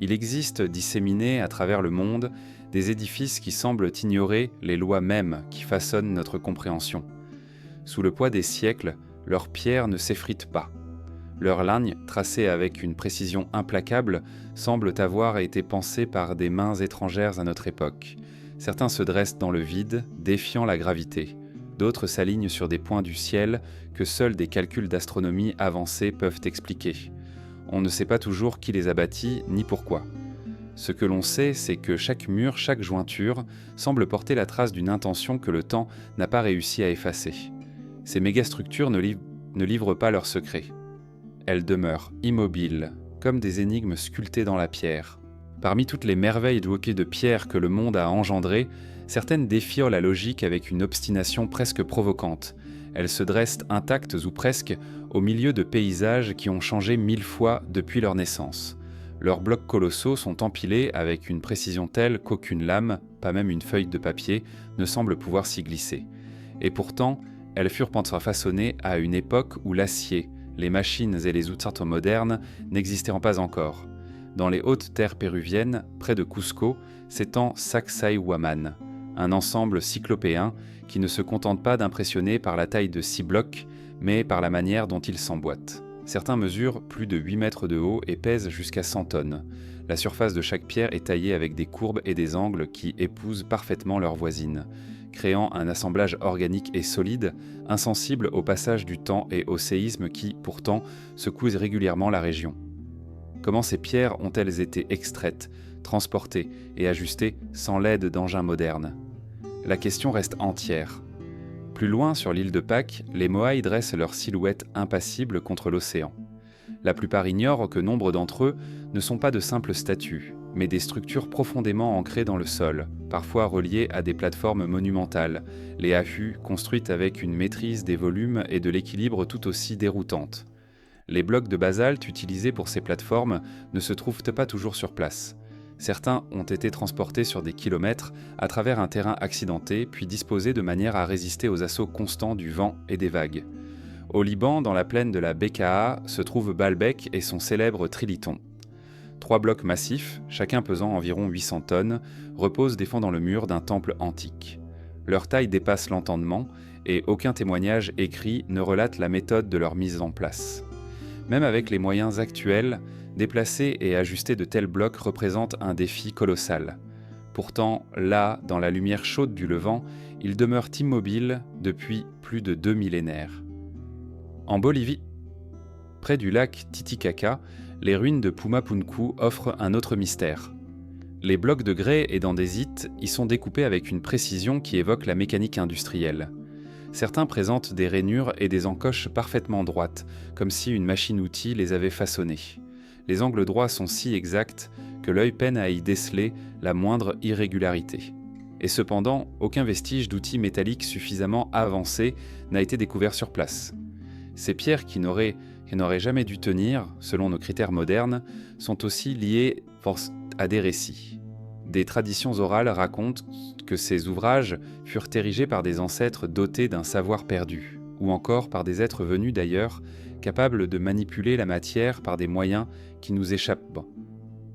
Il existe, disséminés à travers le monde, des édifices qui semblent ignorer les lois mêmes qui façonnent notre compréhension. Sous le poids des siècles, leurs pierres ne s'effritent pas. Leurs lignes, tracées avec une précision implacable, semblent avoir été pensées par des mains étrangères à notre époque. Certains se dressent dans le vide, défiant la gravité. D'autres s'alignent sur des points du ciel que seuls des calculs d'astronomie avancés peuvent expliquer. On ne sait pas toujours qui les a bâtis, ni pourquoi. Ce que l'on sait, c'est que chaque mur, chaque jointure, semble porter la trace d'une intention que le temps n'a pas réussi à effacer. Ces mégastructures ne livrent pas leurs secrets. Elles demeurent immobiles, comme des énigmes sculptées dans la pierre. Parmi toutes les merveilles bloquées de pierre que le monde a engendrées, certaines défient la logique avec une obstination presque provocante. Elles se dressent intactes ou presque au milieu de paysages qui ont changé 1000 fois depuis leur naissance. Leurs blocs colossaux sont empilés avec une précision telle qu'aucune lame, pas même une feuille de papier, ne semble pouvoir s'y glisser. Et pourtant, elles furent façonnées à une époque où l'acier, les machines et les outils modernes n'existaient pas encore. Dans les hautes terres péruviennes, près de Cusco, s'étend Sacsayhuaman, un ensemble cyclopéen qui ne se contente pas d'impressionner par la taille de 6 blocs, mais par la manière dont il s'emboîte. Certains mesurent plus de 8 mètres de haut et pèsent jusqu'à 100 tonnes. La surface de chaque pierre est taillée avec des courbes et des angles qui épousent parfaitement leurs voisines, créant un assemblage organique et solide, insensible au passage du temps et aux séismes qui, pourtant, secouent régulièrement la région. Comment ces pierres ont-elles été extraites, transportées et ajustées sans l'aide d'engins modernes? La question reste entière. Plus loin, sur l'île de Pâques, les Moaï dressent leur silhouette impassible contre l'océan. La plupart ignorent que nombre d'entre eux ne sont pas de simples statues, mais des structures profondément ancrées dans le sol, parfois reliées à des plateformes monumentales, les ahus construites avec une maîtrise des volumes et de l'équilibre tout aussi déroutante. Les blocs de basalte utilisés pour ces plateformes ne se trouvent pas toujours sur place. Certains ont été transportés sur des kilomètres à travers un terrain accidenté, puis disposés de manière à résister aux assauts constants du vent et des vagues. Au Liban, dans la plaine de la Bekaa, se trouve Baalbek et son célèbre Triliton. 3 blocs massifs, chacun pesant environ 800 tonnes, reposent défendant le mur d'un temple antique. Leur taille dépasse l'entendement et aucun témoignage écrit ne relate la méthode de leur mise en place. Même avec les moyens actuels, déplacer et ajuster de tels blocs représente un défi colossal. Pourtant, là, dans la lumière chaude du levant, ils demeurent immobiles depuis plus de 2 millénaires. En Bolivie, près du lac Titicaca, les ruines de Pumapunku offrent un autre mystère. Les blocs de grès et d'andésite y sont découpés avec une précision qui évoque la mécanique industrielle. Certains présentent des rainures et des encoches parfaitement droites, comme si une machine-outil les avait façonnés. Les angles droits sont si exacts que l'œil peine à y déceler la moindre irrégularité. Et cependant, aucun vestige d'outil métallique suffisamment avancé n'a été découvert sur place. Ces pierres qui n'auraient jamais dû tenir, selon nos critères modernes, sont aussi liées à des récits. Des traditions orales racontent que ces ouvrages furent érigés par des ancêtres dotés d'un savoir perdu, ou encore par des êtres venus d'ailleurs, capables de manipuler la matière par des moyens qui nous échappent.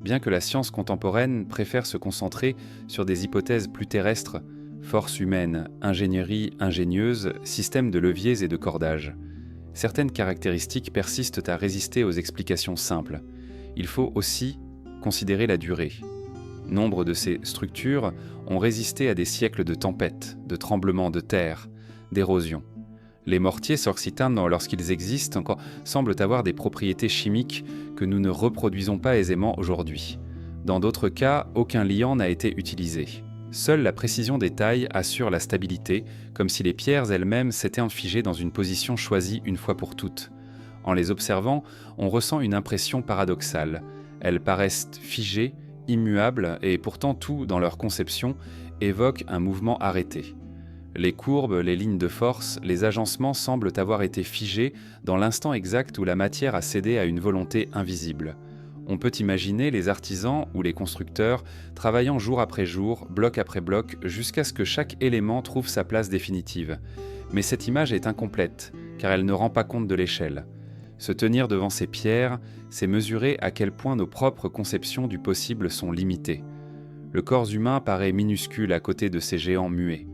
Bien que la science contemporaine préfère se concentrer sur des hypothèses plus terrestres, force humaine, ingénierie ingénieuse, système de leviers et de cordages, certaines caractéristiques persistent à résister aux explications simples. Il faut aussi considérer la durée. Nombre de ces structures ont résisté à des siècles de tempêtes, de tremblements de terre, d'érosion. Les mortiers sorxitanes, lorsqu'ils existent, semblent avoir des propriétés chimiques que nous ne reproduisons pas aisément aujourd'hui. Dans d'autres cas, aucun liant n'a été utilisé. Seule la précision des tailles assure la stabilité, comme si les pierres elles-mêmes s'étaient figées dans une position choisie une fois pour toutes. En les observant, on ressent une impression paradoxale. Elles paraissent figées, immuables, et pourtant tout, dans leur conception, évoque un mouvement arrêté. Les courbes, les lignes de force, les agencements semblent avoir été figés dans l'instant exact où la matière a cédé à une volonté invisible. On peut imaginer les artisans ou les constructeurs travaillant jour après jour, bloc après bloc, jusqu'à ce que chaque élément trouve sa place définitive. Mais cette image est incomplète, car elle ne rend pas compte de l'échelle. Se tenir devant ces pierres, c'est mesurer à quel point nos propres conceptions du possible sont limitées. Le corps humain paraît minuscule à côté de ces géants muets.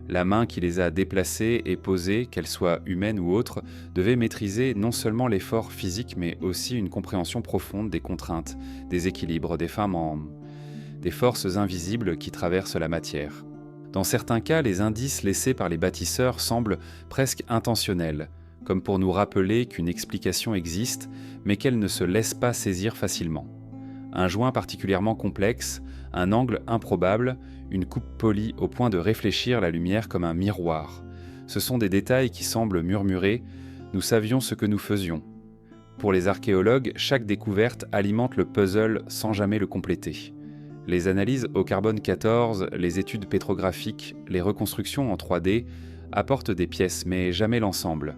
La main qui les a déplacés et posés, qu'elle soit humaine ou autre, devait maîtriser non seulement l'effort physique, mais aussi une compréhension profonde des contraintes, des équilibres, des forces invisibles qui traversent la matière. Dans certains cas, les indices laissés par les bâtisseurs semblent presque intentionnels, comme pour nous rappeler qu'une explication existe, mais qu'elle ne se laisse pas saisir facilement. Un joint particulièrement complexe, un angle improbable, une coupe polie au point de réfléchir la lumière comme un miroir. Ce sont des détails qui semblent murmurer « Nous savions ce que nous faisions ». Pour les archéologues, chaque découverte alimente le puzzle sans jamais le compléter. Les analyses au carbone 14, les études pétrographiques, les reconstructions en 3D apportent des pièces, mais jamais l'ensemble.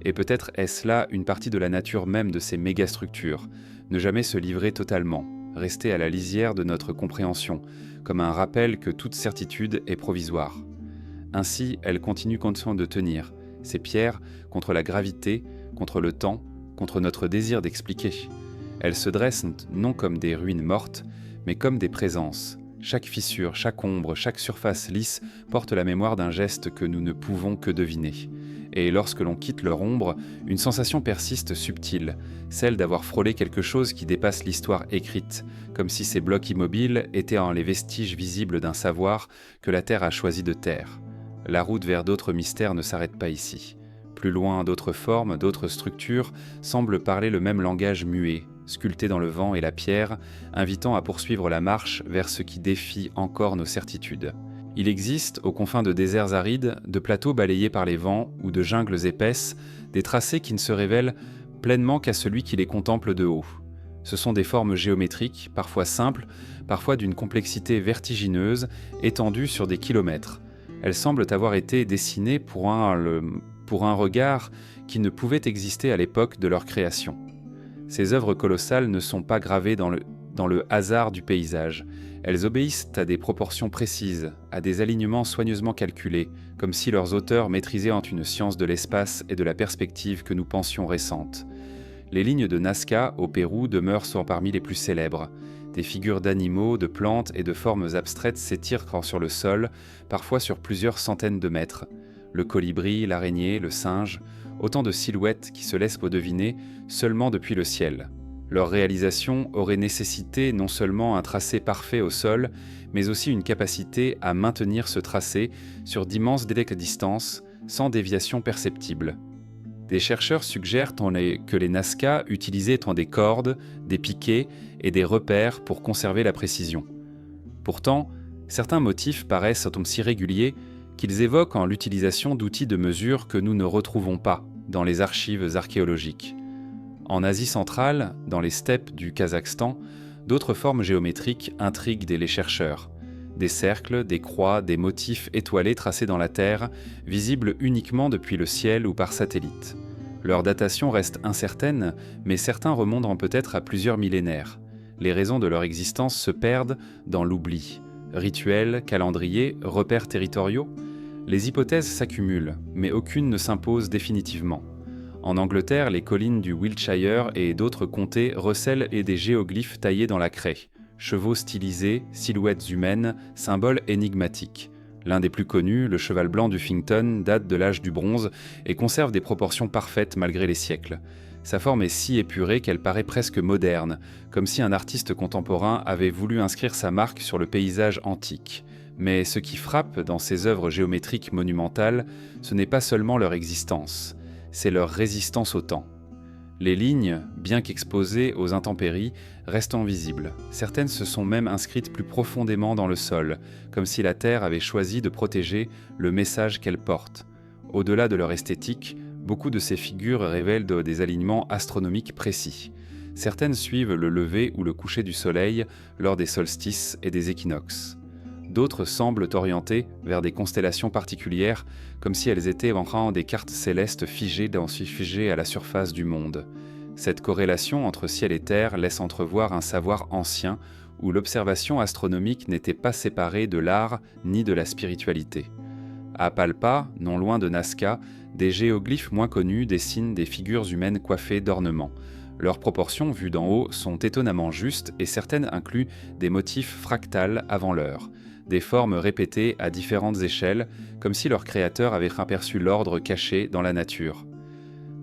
Et peut-être est-ce là une partie de la nature même de ces mégastructures, ne jamais se livrer totalement, rester à la lisière de notre compréhension, comme un rappel que toute certitude est provisoire. Ainsi, elles continuent constamment de tenir, ces pierres, contre la gravité, contre le temps, contre notre désir d'expliquer. Elles se dressent non comme des ruines mortes, mais comme des présences. Chaque fissure, chaque ombre, chaque surface lisse porte la mémoire d'un geste que nous ne pouvons que deviner. Et lorsque l'on quitte leur ombre, une sensation persiste subtile, celle d'avoir frôlé quelque chose qui dépasse l'histoire écrite, comme si ces blocs immobiles étaient les vestiges visibles d'un savoir que la Terre a choisi de taire. La route vers d'autres mystères ne s'arrête pas ici. Plus loin, d'autres formes, d'autres structures semblent parler le même langage muet, sculpté dans le vent et la pierre, invitant à poursuivre la marche vers ce qui défie encore nos certitudes. Il existe, aux confins de déserts arides, de plateaux balayés par les vents ou de jungles épaisses, des tracés qui ne se révèlent pleinement qu'à celui qui les contemple de haut. Ce sont des formes géométriques, parfois simples, parfois d'une complexité vertigineuse, étendues sur des kilomètres. Elles semblent avoir été dessinées pour un regard qui ne pouvait exister à l'époque de leur création. Ces œuvres colossales ne sont pas gravées dans le hasard du paysage. Elles obéissent à des proportions précises, à des alignements soigneusement calculés, comme si leurs auteurs maîtrisaient une science de l'espace et de la perspective que nous pensions récente. Les lignes de Nazca, au Pérou, demeurent parmi les plus célèbres. Des figures d'animaux, de plantes et de formes abstraites s'étirent sur le sol, parfois sur plusieurs centaines de mètres. Le colibri, l'araignée, le singe, autant de silhouettes qui se laissent deviner seulement depuis le ciel. Leur réalisation aurait nécessité non seulement un tracé parfait au sol, mais aussi une capacité à maintenir ce tracé sur d'immenses délais de distance, sans déviation perceptible. Des chercheurs suggèrent que les Nazca utilisaient des cordes, des piquets et des repères pour conserver la précision. Pourtant, certains motifs paraissent si réguliers qu'ils évoquent l'utilisation d'outils de mesure que nous ne retrouvons pas dans les archives archéologiques. En Asie centrale, dans les steppes du Kazakhstan, d'autres formes géométriques intriguent les chercheurs. Des cercles, des croix, des motifs étoilés tracés dans la terre, visibles uniquement depuis le ciel ou par satellite. Leur datation reste incertaine, mais certains remontent peut-être à plusieurs millénaires. Les raisons de leur existence se perdent dans l'oubli. Rituels, calendriers, repères territoriaux. Les hypothèses s'accumulent, mais aucune ne s'impose définitivement. En Angleterre, les collines du Wiltshire et d'autres comtés recèlent des géoglyphes taillés dans la craie. Chevaux stylisés, silhouettes humaines, symboles énigmatiques. L'un des plus connus, le cheval blanc d'Uffington, date de l'âge du bronze et conserve des proportions parfaites malgré les siècles. Sa forme est si épurée qu'elle paraît presque moderne, comme si un artiste contemporain avait voulu inscrire sa marque sur le paysage antique. Mais ce qui frappe dans ces œuvres géométriques monumentales, ce n'est pas seulement leur existence, c'est leur résistance au temps. Les lignes, bien qu'exposées aux intempéries, restent visibles. Certaines se sont même inscrites plus profondément dans le sol, comme si la Terre avait choisi de protéger le message qu'elle porte. Au-delà de leur esthétique, beaucoup de ces figures révèlent des alignements astronomiques précis. Certaines suivent le lever ou le coucher du soleil lors des solstices et des équinoxes. D'autres semblent orientées vers des constellations particulières, comme si elles étaient des cartes célestes figées à la surface du monde. Cette corrélation entre ciel et terre laisse entrevoir un savoir ancien où l'observation astronomique n'était pas séparée de l'art ni de la spiritualité. À Palpa, non loin de Nazca, Des géoglyphes moins connus dessinent des figures humaines coiffées d'ornements. Leurs proportions, vues d'en haut, sont étonnamment justes et certaines incluent des motifs fractales avant l'heure, des formes répétées à différentes échelles, comme si leur créateur avait aperçu l'ordre caché dans la nature.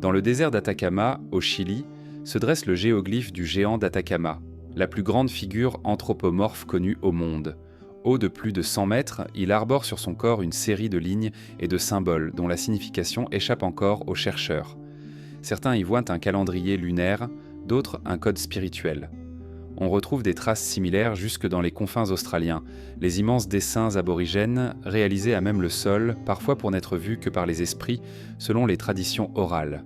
Dans le désert d'Atacama, au Chili, se dresse le géoglyphe du géant d'Atacama, la plus grande figure anthropomorphe connue au monde. Haut de plus de 100 mètres, il arbore sur son corps une série de lignes et de symboles dont la signification échappe encore aux chercheurs. Certains y voient un calendrier lunaire, d'autres un code spirituel. On retrouve des traces similaires jusque dans les confins australiens, les immenses dessins aborigènes réalisés à même le sol, parfois pour n'être vus que par les esprits, selon les traditions orales.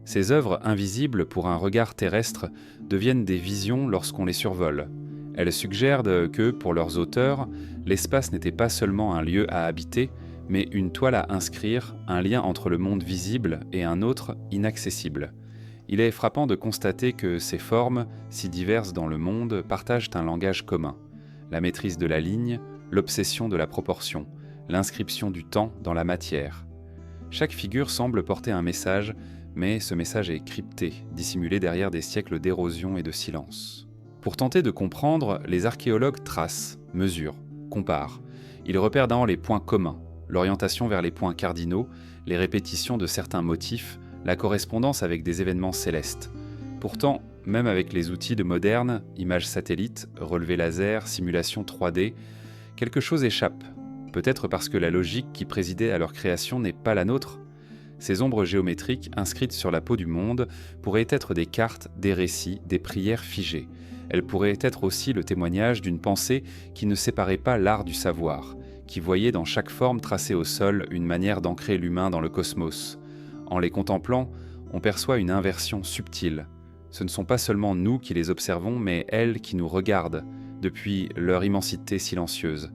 Ces œuvres invisibles pour un regard terrestre deviennent des visions lorsqu'on les survole. Elles suggèrent que, pour leurs auteurs, l'espace n'était pas seulement un lieu à habiter, mais une toile à inscrire, un lien entre le monde visible et un autre inaccessible. Il est frappant de constater que ces formes, si diverses dans le monde, partagent un langage commun. La maîtrise de la ligne, l'obsession de la proportion, l'inscription du temps dans la matière. Chaque figure semble porter un message, mais ce message est crypté, dissimulé derrière des siècles d'érosion et de silence. Pour tenter de comprendre, les archéologues tracent, mesurent, comparent. Ils repèrent d'abord les points communs, l'orientation vers les points cardinaux, les répétitions de certains motifs, la correspondance avec des événements célestes. Pourtant, même avec les outils de modernes, images satellites, relevés laser, simulations 3D, quelque chose échappe. Peut-être parce que la logique qui présidait à leur création n'est pas la nôtre. Ces ombres géométriques inscrites sur la peau du monde pourraient être des cartes, des récits, des prières figées. Elles pourraient être aussi le témoignage d'une pensée qui ne séparait pas l'art du savoir, qui voyait dans chaque forme tracée au sol une manière d'ancrer l'humain dans le cosmos. En les contemplant, on perçoit une inversion subtile. Ce ne sont pas seulement nous qui les observons, mais elles qui nous regardent, depuis leur immensité silencieuse.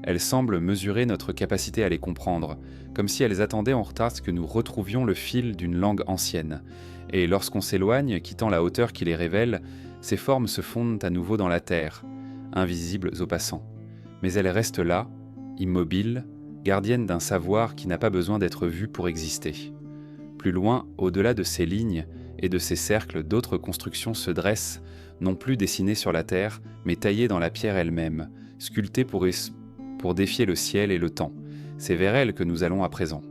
Elles semblent mesurer notre capacité à les comprendre, comme si elles attendaient en retard que nous retrouvions le fil d'une langue ancienne. Et lorsqu'on s'éloigne, quittant la hauteur qui les révèle, ces formes se fondent à nouveau dans la terre, invisibles aux passants. Mais elles restent là, immobiles, gardiennes d'un savoir qui n'a pas besoin d'être vu pour exister. Plus loin, au-delà de ces lignes et de ces cercles, d'autres constructions se dressent, non plus dessinées sur la terre, mais taillées dans la pierre elle-même, sculptées pour défier le ciel et le temps. C'est vers elles que nous allons à présent.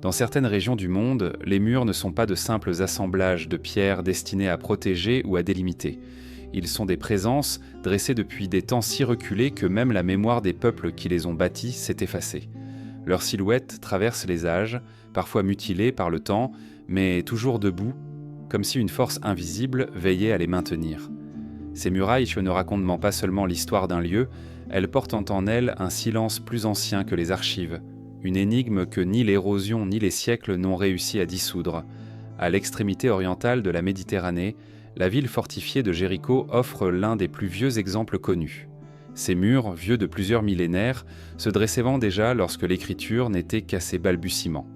Dans certaines régions du monde, les murs ne sont pas de simples assemblages de pierres destinés à protéger ou à délimiter. Ils sont des présences dressées depuis des temps si reculés que même la mémoire des peuples qui les ont bâtis s'est effacée. Leurs silhouettes traversent les âges, parfois mutilées par le temps, mais toujours debout, comme si une force invisible veillait à les maintenir. Ces murailles ne racontent pas seulement l'histoire d'un lieu, elles portent en elles un silence plus ancien que les archives, une énigme que ni l'érosion ni les siècles n'ont réussi à dissoudre. À l'extrémité orientale de la Méditerranée, la ville fortifiée de Jéricho offre l'un des plus vieux exemples connus. Ces murs, vieux de plusieurs millénaires, se dressaient déjà lorsque l'écriture n'était qu'à ses balbutiements.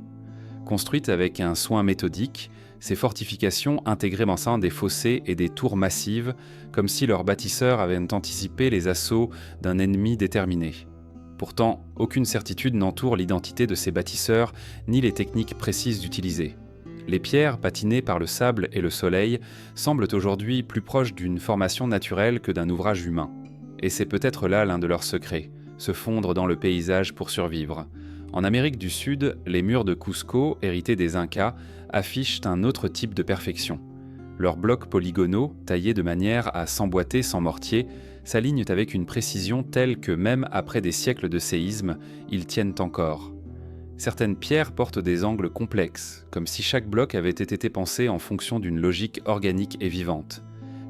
Construites avec un soin méthodique, ces fortifications intégraient ensemble des fossés et des tours massives, comme si leurs bâtisseurs avaient anticipé les assauts d'un ennemi déterminé. Pourtant, aucune certitude n'entoure l'identité de ces bâtisseurs, ni les techniques précises utilisées. Les pierres, patinées par le sable et le soleil, semblent aujourd'hui plus proches d'une formation naturelle que d'un ouvrage humain. Et c'est peut-être là l'un de leurs secrets, se fondre dans le paysage pour survivre. En Amérique du Sud, les murs de Cusco, hérités des Incas, affichent un autre type de perfection. Leurs blocs polygonaux, taillés de manière à s'emboîter sans mortier, s'alignent avec une précision telle que même après des siècles de séisme, ils tiennent encore. Certaines pierres portent des angles complexes, comme si chaque bloc avait été pensé en fonction d'une logique organique et vivante.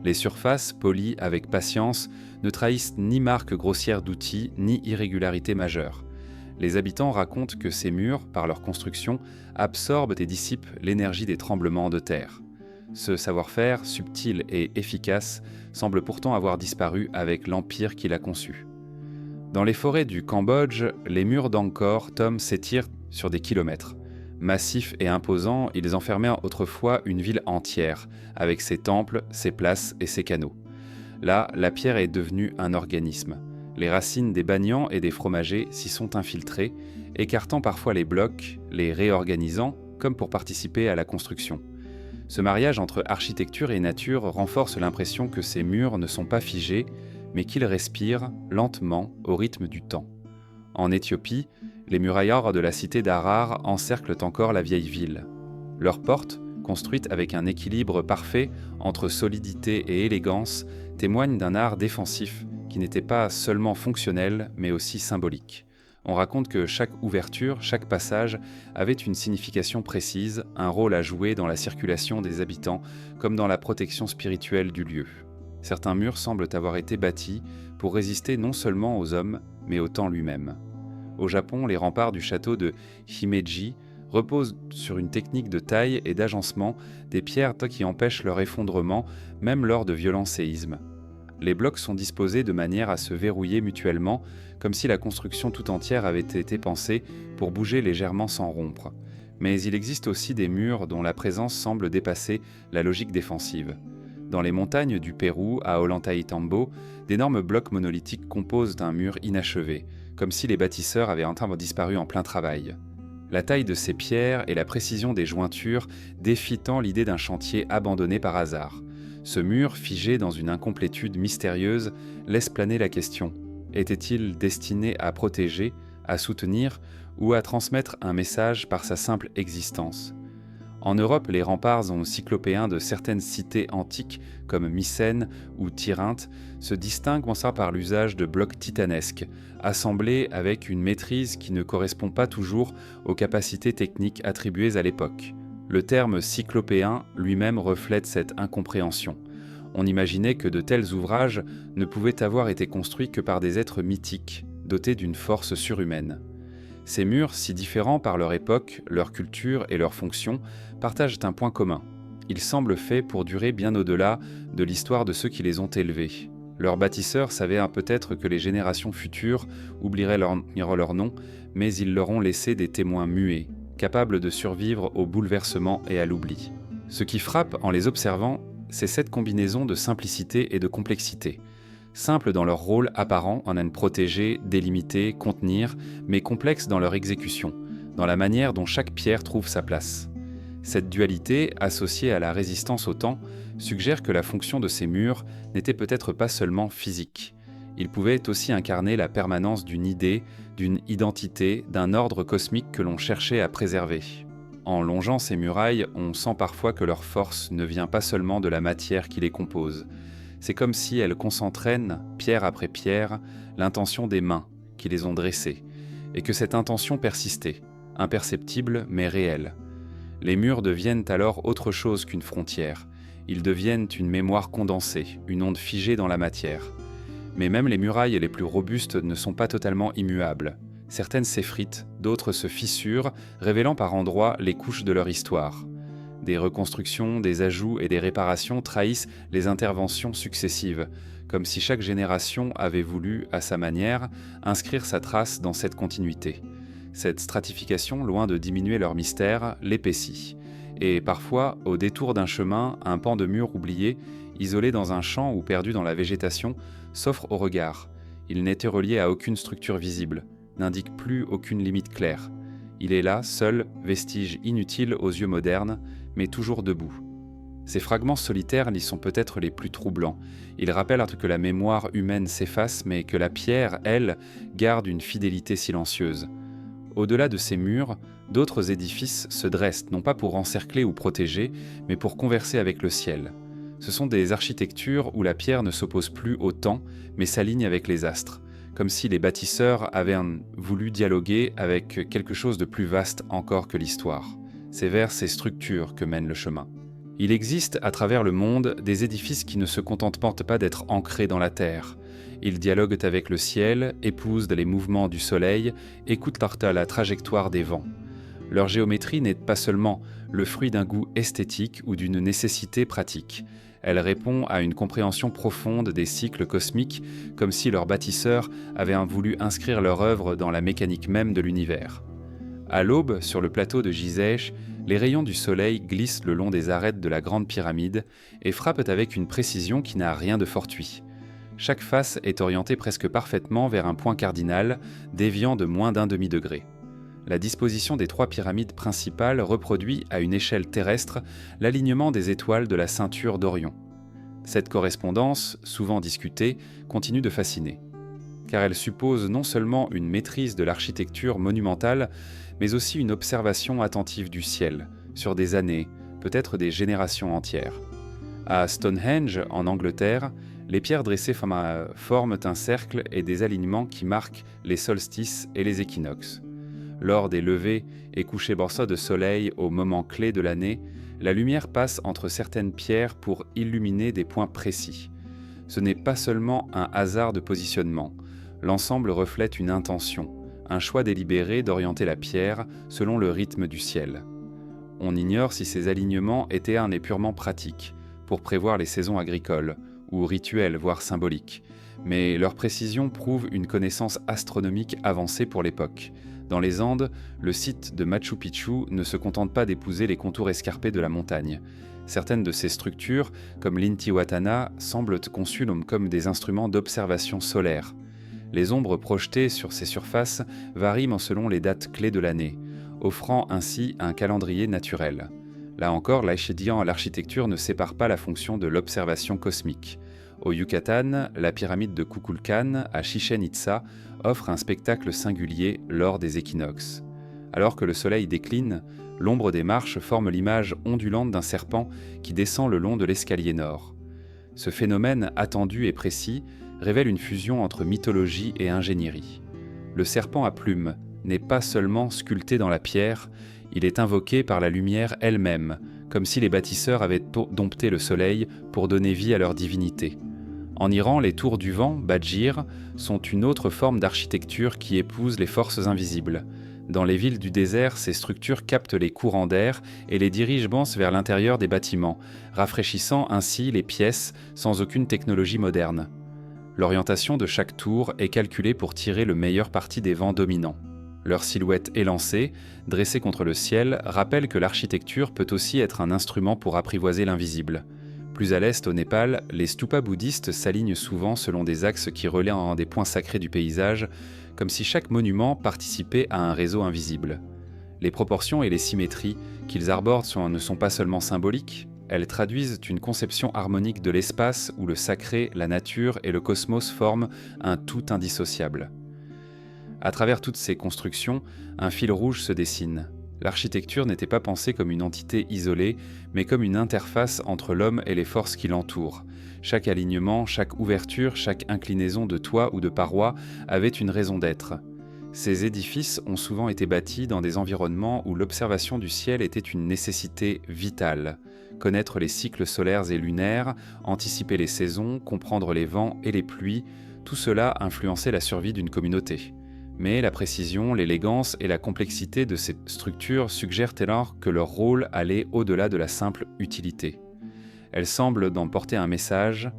Les surfaces, polies avec patience, ne trahissent ni marque grossière d'outils, ni irrégularité majeure. Les habitants racontent que ces murs, par leur construction, absorbent et dissipent l'énergie des tremblements de terre. Ce savoir-faire, subtil et efficace, semble pourtant avoir disparu avec l'empire qui l'a conçu. Dans les forêts du Cambodge, les murs d'Angkor Thom s'étirent sur des kilomètres. Massifs et imposants, ils enfermaient autrefois une ville entière, avec ses temples, ses places et ses canaux. Là, la pierre est devenue un organisme. Les racines des banians et des fromagers s'y sont infiltrées, écartant parfois les blocs, les réorganisant, comme pour participer à la construction. Ce mariage entre architecture et nature renforce l'impression que ces murs ne sont pas figés, mais qu'ils respirent lentement au rythme du temps. En Éthiopie, les muraillards de la cité d'Harar encerclent encore la vieille ville. Leurs portes, construites avec un équilibre parfait entre solidité et élégance, témoignent d'un art défensif qui n'était pas seulement fonctionnel, mais aussi symbolique. On raconte que chaque ouverture, chaque passage avait une signification précise, un rôle à jouer dans la circulation des habitants, comme dans la protection spirituelle du lieu. Certains murs semblent avoir été bâtis pour résister non seulement aux hommes, mais au temps lui-même. Au Japon, les remparts du château de Himeji reposent sur une technique de taille et d'agencement des pierres qui empêchent leur effondrement, même lors de violents séismes. Les blocs sont disposés de manière à se verrouiller mutuellement, comme si la construction tout entière avait été pensée pour bouger légèrement sans rompre. Mais il existe aussi des murs dont la présence semble dépasser la logique défensive. Dans les montagnes du Pérou, à Ollantaytambo, d'énormes blocs monolithiques composent un mur inachevé, comme si les bâtisseurs avaient entièrement disparu en plein travail. La taille de ces pierres et la précision des jointures défient tant l'idée d'un chantier abandonné par hasard. Ce mur, figé dans une incomplétude mystérieuse, laisse planer la question. Était-il destiné à protéger, à soutenir ou à transmettre un message par sa simple existence ? En Europe, les remparts cyclopéens de certaines cités antiques, comme Mycène ou Tirynthe, se distinguent par l'usage de blocs titanesques, assemblés avec une maîtrise qui ne correspond pas toujours aux capacités techniques attribuées à l'époque. Le terme cyclopéen lui-même reflète cette incompréhension. On imaginait que de tels ouvrages ne pouvaient avoir été construits que par des êtres mythiques, dotés d'une force surhumaine. Ces murs, si différents par leur époque, leur culture et leur fonction, partagent un point commun. Ils semblent faits pour durer bien au-delà de l'histoire de ceux qui les ont élevés. Leurs bâtisseurs savaient peut-être que les générations futures oublieraient leur nom, mais ils leur ont laissé des témoins muets, capables de survivre au bouleversement et à l'oubli. Ce qui frappe en les observant, c'est cette combinaison de simplicité et de complexité. Simples dans leur rôle apparent, en à protéger, délimiter, contenir, mais complexes dans leur exécution, dans la manière dont chaque pierre trouve sa place. Cette dualité, associée à la résistance au temps, suggère que la fonction de ces murs n'était peut-être pas seulement physique. Ils pouvaient aussi incarner la permanence d'une idée, d'une identité, d'un ordre cosmique que l'on cherchait à préserver. En longeant ces murailles, on sent parfois que leur force ne vient pas seulement de la matière qui les compose. C'est comme si elles concentraient, pierre après pierre, l'intention des mains qui les ont dressées, et que cette intention persistait, imperceptible mais réelle. Les murs deviennent alors autre chose qu'une frontière. Ils deviennent une mémoire condensée, une onde figée dans la matière. Mais même les murailles les plus robustes ne sont pas totalement immuables. Certaines s'effritent, d'autres se fissurent, révélant par endroits les couches de leur histoire. Des reconstructions, des ajouts et des réparations trahissent les interventions successives, comme si chaque génération avait voulu, à sa manière, inscrire sa trace dans cette continuité. Cette stratification, loin de diminuer leur mystère, l'épaissit. Et parfois, au détour d'un chemin, un pan de mur oublié, isolé dans un champ ou perdu dans la végétation, s'offre au regard. Il n'était relié à aucune structure visible, n'indique plus aucune limite claire. Il est là, seul, vestige inutile aux yeux modernes, mais toujours debout. Ces fragments solitaires y sont peut-être les plus troublants. Ils rappellent que la mémoire humaine s'efface, mais que la pierre, elle, garde une fidélité silencieuse. Au-delà de ces murs, d'autres édifices se dressent, non pas pour encercler ou protéger, mais pour converser avec le ciel. Ce sont des architectures où la pierre ne s'oppose plus au temps, mais s'aligne avec les astres, comme si les bâtisseurs avaient voulu dialoguer avec quelque chose de plus vaste encore que l'histoire. C'est vers ces structures que mène le chemin. Il existe à travers le monde des édifices qui ne se contentent pas d'être ancrés dans la terre. Ils dialoguent avec le ciel, épousent les mouvements du soleil, écoutent la trajectoire des vents. Leur géométrie n'est pas seulement le fruit d'un goût esthétique ou d'une nécessité pratique. Elle répond à une compréhension profonde des cycles cosmiques, comme si leurs bâtisseurs avaient voulu inscrire leur œuvre dans la mécanique même de l'univers. À l'aube, sur le plateau de Gizeh, les rayons du soleil glissent le long des arêtes de la grande pyramide et frappent avec une précision qui n'a rien de fortuit. Chaque face est orientée presque parfaitement vers un point cardinal, déviant de moins d'un demi-degré. La disposition des 3 pyramides principales reproduit à une échelle terrestre l'alignement des étoiles de la ceinture d'Orion. Cette correspondance, souvent discutée, continue de fasciner, car elle suppose non seulement une maîtrise de l'architecture monumentale, mais aussi une observation attentive du ciel, sur des années, peut-être des générations entières. À Stonehenge, en Angleterre, les pierres dressées forment un cercle et des alignements qui marquent les solstices et les équinoxes. Lors des levées et couchers de soleil au moment clé de l'année, la lumière passe entre certaines pierres pour illuminer des points précis. Ce n'est pas seulement un hasard de positionnement, l'ensemble reflète une intention, un choix délibéré d'orienter la pierre selon le rythme du ciel. On ignore si ces alignements étaient un et purement pratiques, pour prévoir les saisons agricoles, ou rituels, voire symboliques, mais leur précision prouve une connaissance astronomique avancée pour l'époque. Dans les Andes, le site de Machu Picchu ne se contente pas d'épouser les contours escarpés de la montagne. Certaines de ces structures, comme l'Intihuatana, semblent conçues comme des instruments d'observation solaire. Les ombres projetées sur ces surfaces varient selon les dates clés de l'année, offrant ainsi un calendrier naturel. Là encore, l'architecture ne sépare pas la fonction de l'observation cosmique. Au Yucatan, la pyramide de Kukulkan, à Chichen Itza, offre un spectacle singulier lors des équinoxes. Alors que le soleil décline, l'ombre des marches forme l'image ondulante d'un serpent qui descend le long de l'escalier nord. Ce phénomène attendu et précis révèle une fusion entre mythologie et ingénierie. Le serpent à plumes n'est pas seulement sculpté dans la pierre, il est invoqué par la lumière elle-même, comme si les bâtisseurs avaient dompté le soleil pour donner vie à leur divinité. En Iran, les tours du vent, Bajir, sont une autre forme d'architecture qui épouse les forces invisibles. Dans les villes du désert, ces structures captent les courants d'air et les dirigent vers l'intérieur des bâtiments, rafraîchissant ainsi les pièces sans aucune technologie moderne. L'orientation de chaque tour est calculée pour tirer le meilleur parti des vents dominants. Leur silhouette élancée, dressée contre le ciel, rappelle que l'architecture peut aussi être un instrument pour apprivoiser l'invisible. Plus à l'est, au Népal, les stupas bouddhistes s'alignent souvent selon des axes qui relaient des points sacrés du paysage, comme si chaque monument participait à un réseau invisible. Les proportions et les symétries qu'ils arborent ne sont pas seulement symboliques, elles traduisent une conception harmonique de l'espace où le sacré, la nature et le cosmos forment un tout indissociable. À travers toutes ces constructions, un fil rouge se dessine. L'architecture n'était pas pensée comme une entité isolée, mais comme une interface entre l'homme et les forces qui l'entourent. Chaque alignement, chaque ouverture, chaque inclinaison de toit ou de paroi avait une raison d'être. Ces édifices ont souvent été bâtis dans des environnements où l'observation du ciel était une nécessité vitale. Connaître les cycles solaires et lunaires, anticiper les saisons, comprendre les vents et les pluies, tout cela influençait la survie d'une communauté. Mais la précision, l'élégance et la complexité de ces structures suggèrent alors que leur rôle allait au-delà de la simple utilité. Elles semblent d'en porter un message,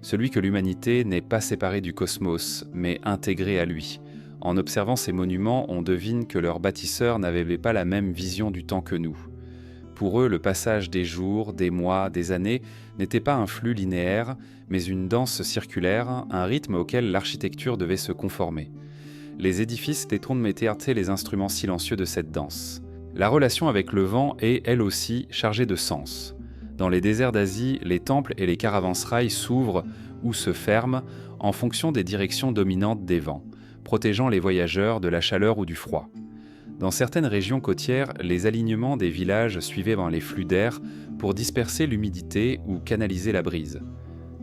celui que l'humanité n'est pas séparée du cosmos, mais intégrée à lui. En observant ces monuments, on devine que leurs bâtisseurs n'avaient pas la même vision du temps que nous. Pour eux, le passage des jours, des mois, des années n'était pas un flux linéaire, mais une danse circulaire, un rythme auquel l'architecture devait se conformer. Les édifices détournent les instruments silencieux de cette danse. La relation avec le vent est, elle aussi, chargée de sens. Dans les déserts d'Asie, les temples et les caravansérails s'ouvrent ou se ferment en fonction des directions dominantes des vents, protégeant les voyageurs de la chaleur ou du froid. Dans certaines régions côtières, les alignements des villages suivaient les flux d'air pour disperser l'humidité ou canaliser la brise.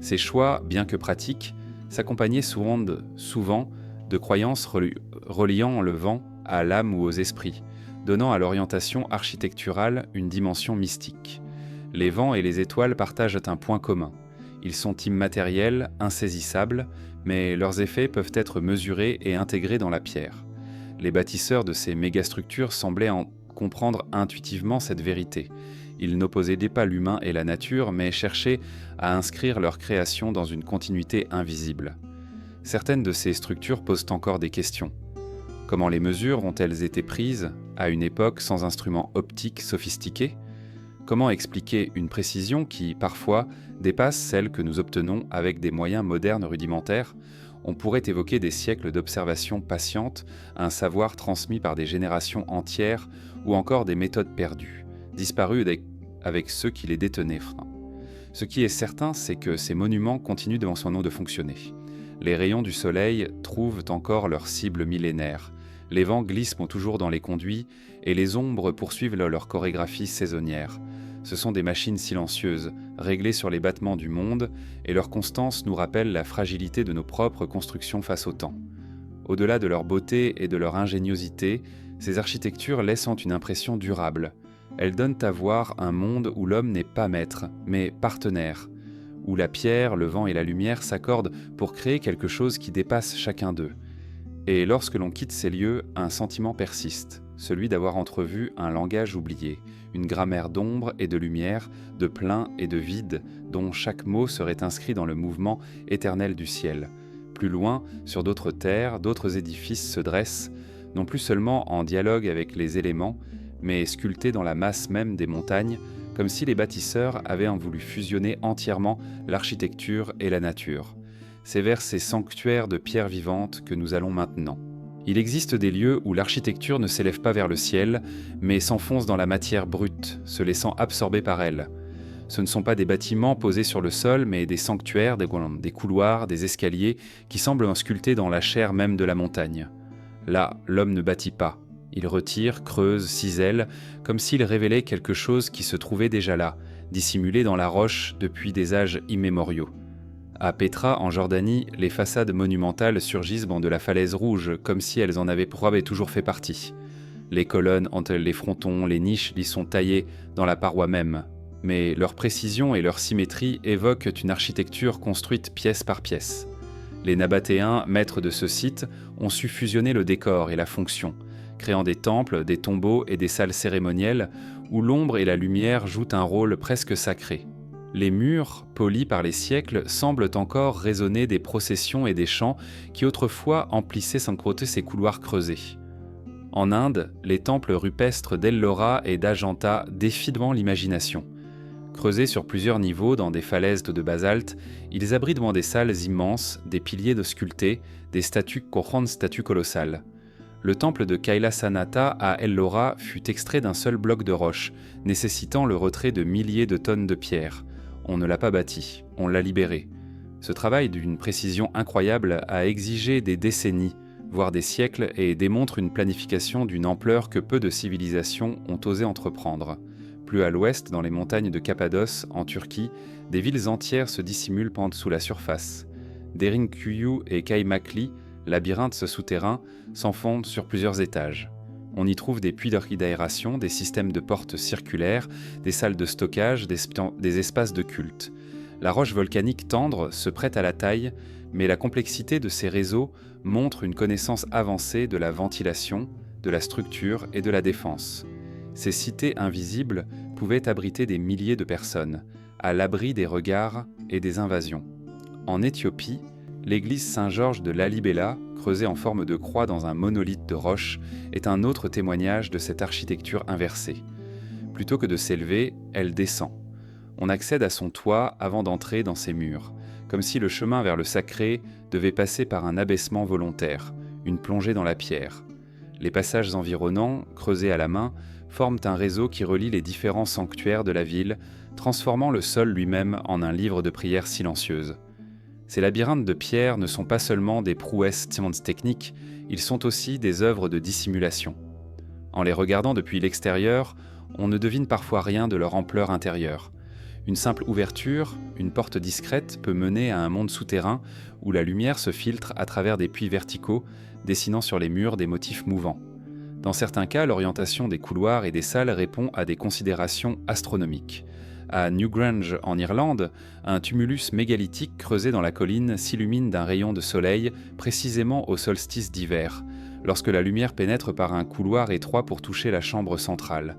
Ces choix, bien que pratiques, s'accompagnaient souvent de croyances reliant le vent à l'âme ou aux esprits, donnant à l'orientation architecturale une dimension mystique. Les vents et les étoiles partagent un point commun. Ils sont immatériels, insaisissables, mais leurs effets peuvent être mesurés et intégrés dans la pierre. Les bâtisseurs de ces mégastructures semblaient en comprendre intuitivement cette vérité. Ils n'opposaient pas l'humain et la nature, mais cherchaient à inscrire leur création dans une continuité invisible. Certaines de ces structures posent encore des questions. Comment les mesures ont-elles été prises à une époque sans instruments optiques sophistiqués ? Comment expliquer une précision qui, parfois, dépasse celle que nous obtenons avec des moyens modernes rudimentaires ? On pourrait évoquer des siècles d'observation patiente, un savoir transmis par des générations entières, ou encore des méthodes perdues, disparues avec ceux qui les détenaient. Ce qui est certain, c'est que ces monuments continuent devant son nom de fonctionner. Les rayons du soleil trouvent encore leur cible millénaire. Les vents glissent toujours dans les conduits et les ombres poursuivent leur chorégraphie saisonnière. Ce sont des machines silencieuses, réglées sur les battements du monde, et leur constance nous rappelle la fragilité de nos propres constructions face au temps. Au-delà de leur beauté et de leur ingéniosité, ces architectures laissent une impression durable. Elles donnent à voir un monde où l'homme n'est pas maître, mais partenaire, où la pierre, le vent et la lumière s'accordent pour créer quelque chose qui dépasse chacun d'eux. Et lorsque l'on quitte ces lieux, un sentiment persiste, celui d'avoir entrevu un langage oublié, une grammaire d'ombre et de lumière, de plein et de vide, dont chaque mot serait inscrit dans le mouvement éternel du ciel. Plus loin, sur d'autres terres, d'autres édifices se dressent, non plus seulement en dialogue avec les éléments, mais sculptés dans la masse même des montagnes, comme si les bâtisseurs avaient voulu fusionner entièrement l'architecture et la nature. C'est vers ces sanctuaires de pierres vivantes que nous allons maintenant. Il existe des lieux où l'architecture ne s'élève pas vers le ciel, mais s'enfonce dans la matière brute, se laissant absorber par elle. Ce ne sont pas des bâtiments posés sur le sol, mais des sanctuaires, des couloirs, des escaliers qui semblent sculptés dans la chair même de la montagne. Là, l'homme ne bâtit pas. Il retire, creuse, cisèle, comme s'il révélait quelque chose qui se trouvait déjà là, dissimulé dans la roche depuis des âges immémoriaux. À Pétra, en Jordanie, les façades monumentales surgissent de la falaise rouge, comme si elles en avaient toujours fait partie. Les colonnes entre les frontons, les niches y sont taillées dans la paroi même. Mais leur précision et leur symétrie évoquent une architecture construite pièce par pièce. Les Nabatéens, maîtres de ce site, ont su fusionner le décor et la fonction, créant des temples, des tombeaux et des salles cérémonielles où l'ombre et la lumière jouent un rôle presque sacré. Les murs, polis par les siècles, semblent encore résonner des processions et des chants qui autrefois emplissaient sans compter ces couloirs creusés. En Inde, les temples rupestres d'Ellora et d'Ajanta défient devant l'imagination. Creusés sur plusieurs niveaux dans des falaises de basalte, ils abritent des salles immenses, des piliers de sculptés, des statues colossales. Le temple de Kailasanatha à Ellora fut extrait d'un seul bloc de roche, nécessitant le retrait de milliers de tonnes de pierre. On ne l'a pas bâti, on l'a libéré. Ce travail d'une précision incroyable a exigé des décennies, voire des siècles, et démontre une planification d'une ampleur que peu de civilisations ont osé entreprendre. Plus à l'ouest, dans les montagnes de Cappadoce, en Turquie, des villes entières se dissimulent sous la surface. Derinkuyu et Kaymakli, labyrinthes souterrains, s'enfondent sur plusieurs étages. On y trouve des puits d'aération, des systèmes de portes circulaires, des salles de stockage, des espaces de culte. La roche volcanique tendre se prête à la taille, mais la complexité de ces réseaux montre une connaissance avancée de la ventilation, de la structure et de la défense. Ces cités invisibles pouvaient abriter des milliers de personnes, à l'abri des regards et des invasions. En Éthiopie, l'église Saint-Georges de Lalibela, creusée en forme de croix dans un monolithe de roche, est un autre témoignage de cette architecture inversée. Plutôt que de s'élever, elle descend. On accède à son toit avant d'entrer dans ses murs, comme si le chemin vers le sacré devait passer par un abaissement volontaire, une plongée dans la pierre. Les passages environnants, creusés à la main, forment un réseau qui relie les différents sanctuaires de la ville, transformant le sol lui-même en un livre de prières silencieuses. Ces labyrinthes de pierre ne sont pas seulement des prouesses techniques, ils sont aussi des œuvres de dissimulation. En les regardant depuis l'extérieur, on ne devine parfois rien de leur ampleur intérieure. Une simple ouverture, une porte discrète peut mener à un monde souterrain où la lumière se filtre à travers des puits verticaux, dessinant sur les murs des motifs mouvants. Dans certains cas, l'orientation des couloirs et des salles répond à des considérations astronomiques. À Newgrange, en Irlande, un tumulus mégalithique creusé dans la colline s'illumine d'un rayon de soleil précisément au solstice d'hiver, lorsque la lumière pénètre par un couloir étroit pour toucher la chambre centrale.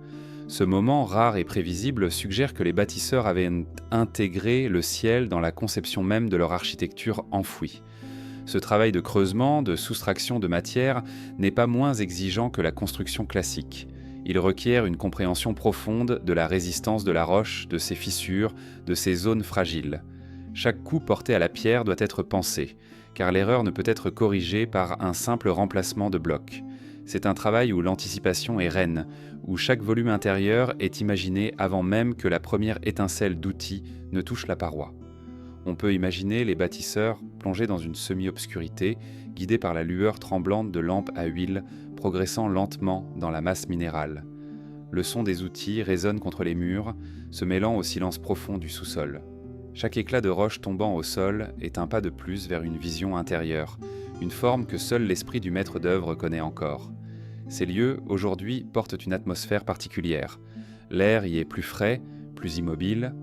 Ce moment rare et prévisible suggère que les bâtisseurs avaient intégré le ciel dans la conception même de leur architecture enfouie. Ce travail de creusement, de soustraction de matière, n'est pas moins exigeant que la construction classique. Il requiert une compréhension profonde de la résistance de la roche, de ses fissures, de ses zones fragiles. Chaque coup porté à la pierre doit être pensé, car l'erreur ne peut être corrigée par un simple remplacement de blocs. C'est un travail où l'anticipation est reine, où chaque volume intérieur est imaginé avant même que la première étincelle d'outil ne touche la paroi. On peut imaginer les bâtisseurs plongés dans une semi-obscurité, guidés par la lueur tremblante de lampes à huile, progressant lentement dans la masse minérale. Le son des outils résonne contre les murs, se mêlant au silence profond du sous-sol. Chaque éclat de roche tombant au sol est un pas de plus vers une vision intérieure, une forme que seul l'esprit du maître d'œuvre connaît encore. Ces lieux, aujourd'hui, portent une atmosphère particulière. L'air y est plus frais, plus immobile.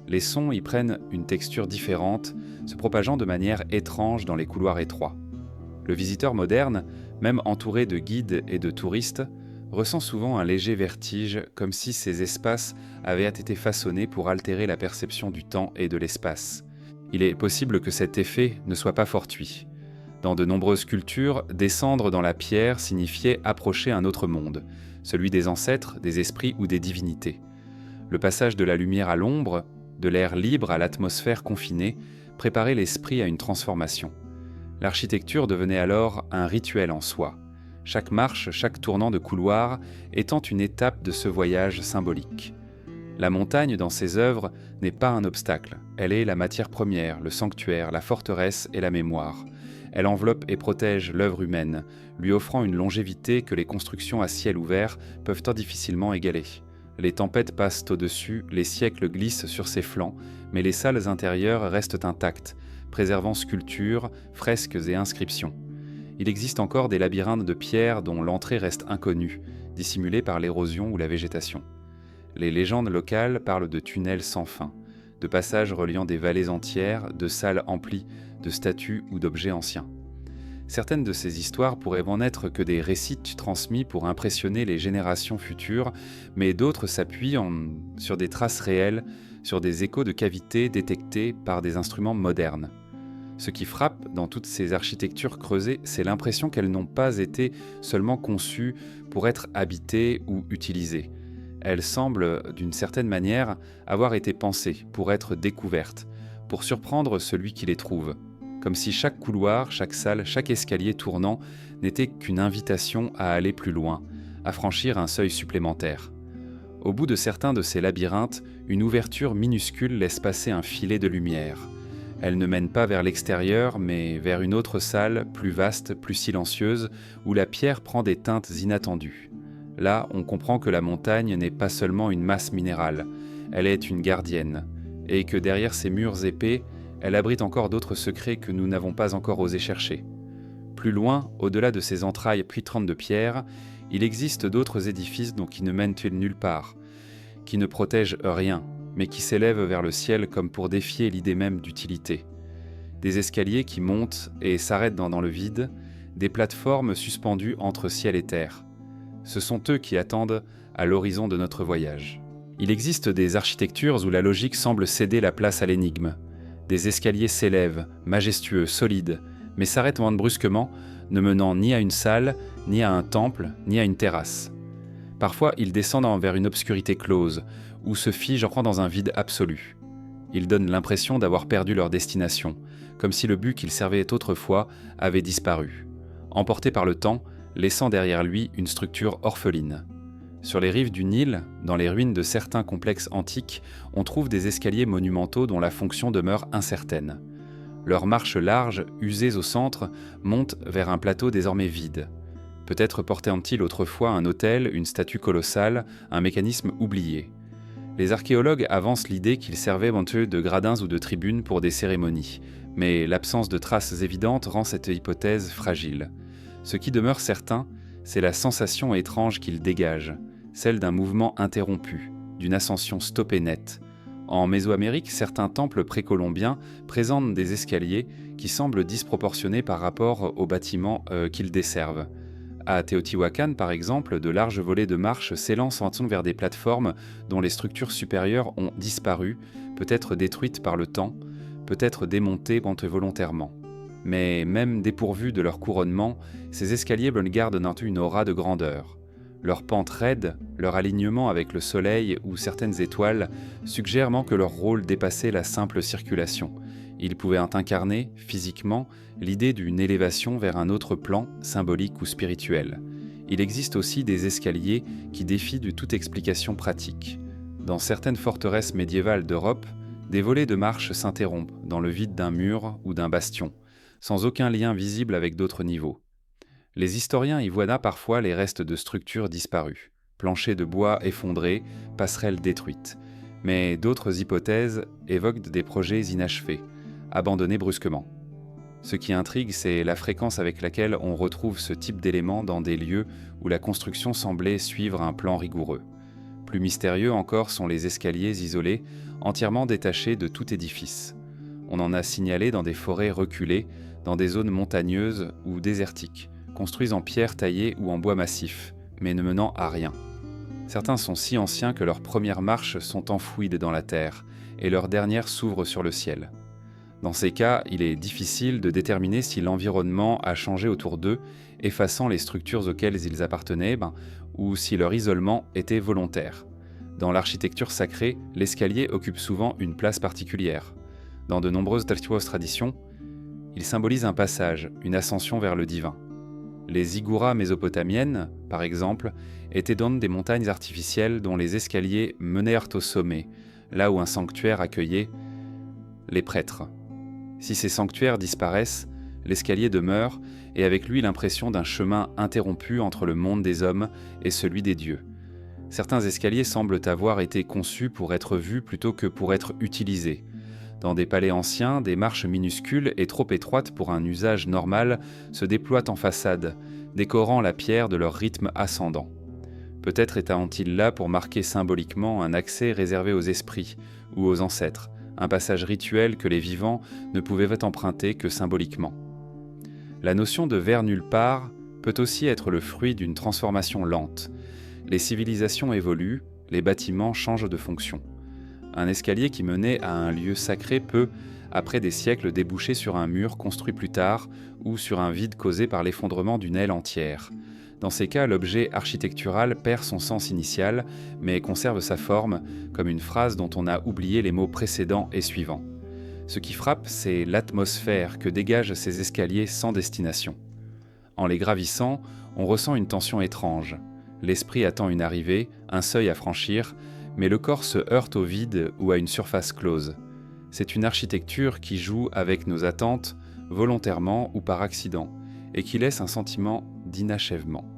Les sons y prennent une texture différente, se propageant de manière étrange dans les couloirs étroits. Le visiteur moderne, même entouré de guides et de touristes, ressent souvent un léger vertige, comme si ces espaces avaient été façonnés pour altérer la perception du temps et de l'espace. Il est possible que cet effet ne soit pas fortuit. Dans de nombreuses cultures, descendre dans la pierre signifiait approcher un autre monde, celui des ancêtres, des esprits ou des divinités. Le passage de la lumière à l'ombre, de l'air libre à l'atmosphère confinée, préparait l'esprit à une transformation. L'architecture devenait alors un rituel en soi, chaque marche, chaque tournant de couloir étant une étape de ce voyage symbolique. La montagne dans ses œuvres n'est pas un obstacle, elle est la matière première, le sanctuaire, la forteresse et la mémoire. Elle enveloppe et protège l'œuvre humaine, lui offrant une longévité que les constructions à ciel ouvert peuvent tant difficilement égaler. Les tempêtes passent au-dessus, les siècles glissent sur ses flancs, mais les salles intérieures restent intactes, préservant sculptures, fresques et inscriptions. Il existe encore des labyrinthes de pierre dont l'entrée reste inconnue, dissimulée par l'érosion ou la végétation. Les légendes locales parlent de tunnels sans fin, de passages reliant des vallées entières, de salles emplies de statues ou d'objets anciens. Certaines de ces histoires pourraient en être que des récits transmis pour impressionner les générations futures, mais d'autres s'appuient sur des traces réelles, sur des échos de cavités détectés par des instruments modernes. Ce qui frappe dans toutes ces architectures creusées, c'est l'impression qu'elles n'ont pas été seulement conçues pour être habitées ou utilisées. Elles semblent, d'une certaine manière, avoir été pensées pour être découvertes, pour surprendre celui qui les trouve. Comme si chaque couloir, chaque salle, chaque escalier tournant n'était qu'une invitation à aller plus loin, à franchir un seuil supplémentaire. Au bout de certains de ces labyrinthes, une ouverture minuscule laisse passer un filet de lumière. Elle ne mène pas vers l'extérieur, mais vers une autre salle, plus vaste, plus silencieuse, où la pierre prend des teintes inattendues. Là, on comprend que la montagne n'est pas seulement une masse minérale, elle est une gardienne, et que derrière ces murs épais, elle abrite encore d'autres secrets que nous n'avons pas encore osé chercher. Plus loin, au-delà de ces entrailles puitrantes de pierre, il existe d'autres édifices qui ne mènent nulle part, qui ne protègent rien, mais qui s'élèvent vers le ciel comme pour défier l'idée même d'utilité. Des escaliers qui montent et s'arrêtent dans le vide, des plateformes suspendues entre ciel et terre. Ce sont eux qui attendent à l'horizon de notre voyage. Il existe des architectures où la logique semble céder la place à l'énigme. Des escaliers s'élèvent, majestueux, solides, mais s'arrêtent brusquement, ne menant ni à une salle, ni à un temple, ni à une terrasse. Parfois, ils descendent vers une obscurité close, ou se figent dans un vide absolu. Ils donnent l'impression d'avoir perdu leur destination, comme si le but qu'ils servaient autrefois avait disparu, emporté par le temps, laissant derrière lui une structure orpheline. Sur les rives du Nil, dans les ruines de certains complexes antiques, on trouve des escaliers monumentaux dont la fonction demeure incertaine. Leurs marches larges, usées au centre, montent vers un plateau désormais vide. Peut-être portaient-ils autrefois un autel, une statue colossale, un mécanisme oublié. Les archéologues avancent l'idée qu'ils servaient de gradins ou de tribunes pour des cérémonies, mais l'absence de traces évidentes rend cette hypothèse fragile. Ce qui demeure certain, c'est la sensation étrange qu'ils dégagent, celle d'un mouvement interrompu, d'une ascension stoppée nette. En Mésoamérique, certains temples précolombiens présentent des escaliers qui semblent disproportionnés par rapport aux bâtiments qu'ils desservent. À Teotihuacan, par exemple, de larges volets de marche s'élancent vers des plateformes dont les structures supérieures ont disparu, peut-être détruites par le temps, peut-être démontées volontairement. Mais même dépourvus de leur couronnement, ces escaliers gardent une aura de grandeur. Leur pente raide, leur alignement avec le soleil ou certaines étoiles suggèrent que leur rôle dépassait la simple circulation. Ils pouvaient incarner, physiquement, l'idée d'une élévation vers un autre plan, symbolique ou spirituel. Il existe aussi des escaliers qui défient de toute explication pratique. Dans certaines forteresses médiévales d'Europe, des volets de marche s'interrompent dans le vide d'un mur ou d'un bastion, sans aucun lien visible avec d'autres niveaux. Les historiens y voient parfois les restes de structures disparues, planchers de bois effondrés, passerelles détruites. Mais d'autres hypothèses évoquent des projets inachevés, abandonnés brusquement. Ce qui intrigue, c'est la fréquence avec laquelle on retrouve ce type d'éléments dans des lieux où la construction semblait suivre un plan rigoureux. Plus mystérieux encore sont les escaliers isolés, entièrement détachés de tout édifice. On en a signalé dans des forêts reculées, dans des zones montagneuses ou désertiques, construits en pierre taillée ou en bois massif, mais ne menant à rien. Certains sont si anciens que leurs premières marches sont enfouies dans la terre, et leurs dernières s'ouvrent sur le ciel. Dans ces cas, il est difficile de déterminer si l'environnement a changé autour d'eux, effaçant les structures auxquelles ils appartenaient, ou si leur isolement était volontaire. Dans l'architecture sacrée, l'escalier occupe souvent une place particulière. Dans de nombreuses traditions, il symbolise un passage, une ascension vers le divin. Les ziggourats mésopotamiennes, par exemple, étaient dans des montagnes artificielles dont les escaliers menèrent au sommet, là où un sanctuaire accueillait les prêtres. Si ces sanctuaires disparaissent, l'escalier demeure, et avec lui l'impression d'un chemin interrompu entre le monde des hommes et celui des dieux. Certains escaliers semblent avoir été conçus pour être vus plutôt que pour être utilisés. Dans des palais anciens, des marches minuscules et trop étroites pour un usage normal se déploient en façade, décorant la pierre de leur rythme ascendant. Peut-être étaient-ils là pour marquer symboliquement un accès réservé aux esprits ou aux ancêtres, un passage rituel que les vivants ne pouvaient emprunter que symboliquement. La notion de vers nulle part peut aussi être le fruit d'une transformation lente. Les civilisations évoluent, les bâtiments changent de fonction. Un escalier qui menait à un lieu sacré peut, après des siècles, déboucher sur un mur construit plus tard ou sur un vide causé par l'effondrement d'une aile entière. Dans ces cas, l'objet architectural perd son sens initial, mais conserve sa forme, comme une phrase dont on a oublié les mots précédents et suivants. Ce qui frappe, c'est l'atmosphère que dégagent ces escaliers sans destination. En les gravissant, on ressent une tension étrange. L'esprit attend une arrivée, un seuil à franchir, mais le corps se heurte au vide ou à une surface close. C'est une architecture qui joue avec nos attentes, volontairement ou par accident, et qui laisse un sentiment d'inachèvement.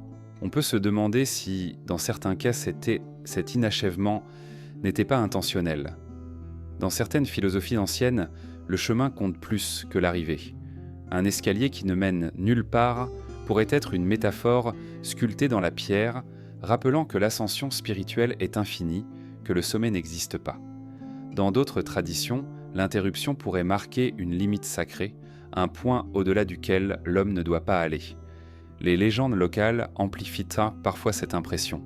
On peut se demander si, dans certains cas, cet inachèvement n'était pas intentionnel. Dans certaines philosophies anciennes, le chemin compte plus que l'arrivée. Un escalier qui ne mène nulle part pourrait être une métaphore sculptée dans la pierre, rappelant que l'ascension spirituelle est infinie, que le sommet n'existe pas. Dans d'autres traditions, l'interruption pourrait marquer une limite sacrée, un point au-delà duquel l'homme ne doit pas aller. Les légendes locales amplifient parfois cette impression.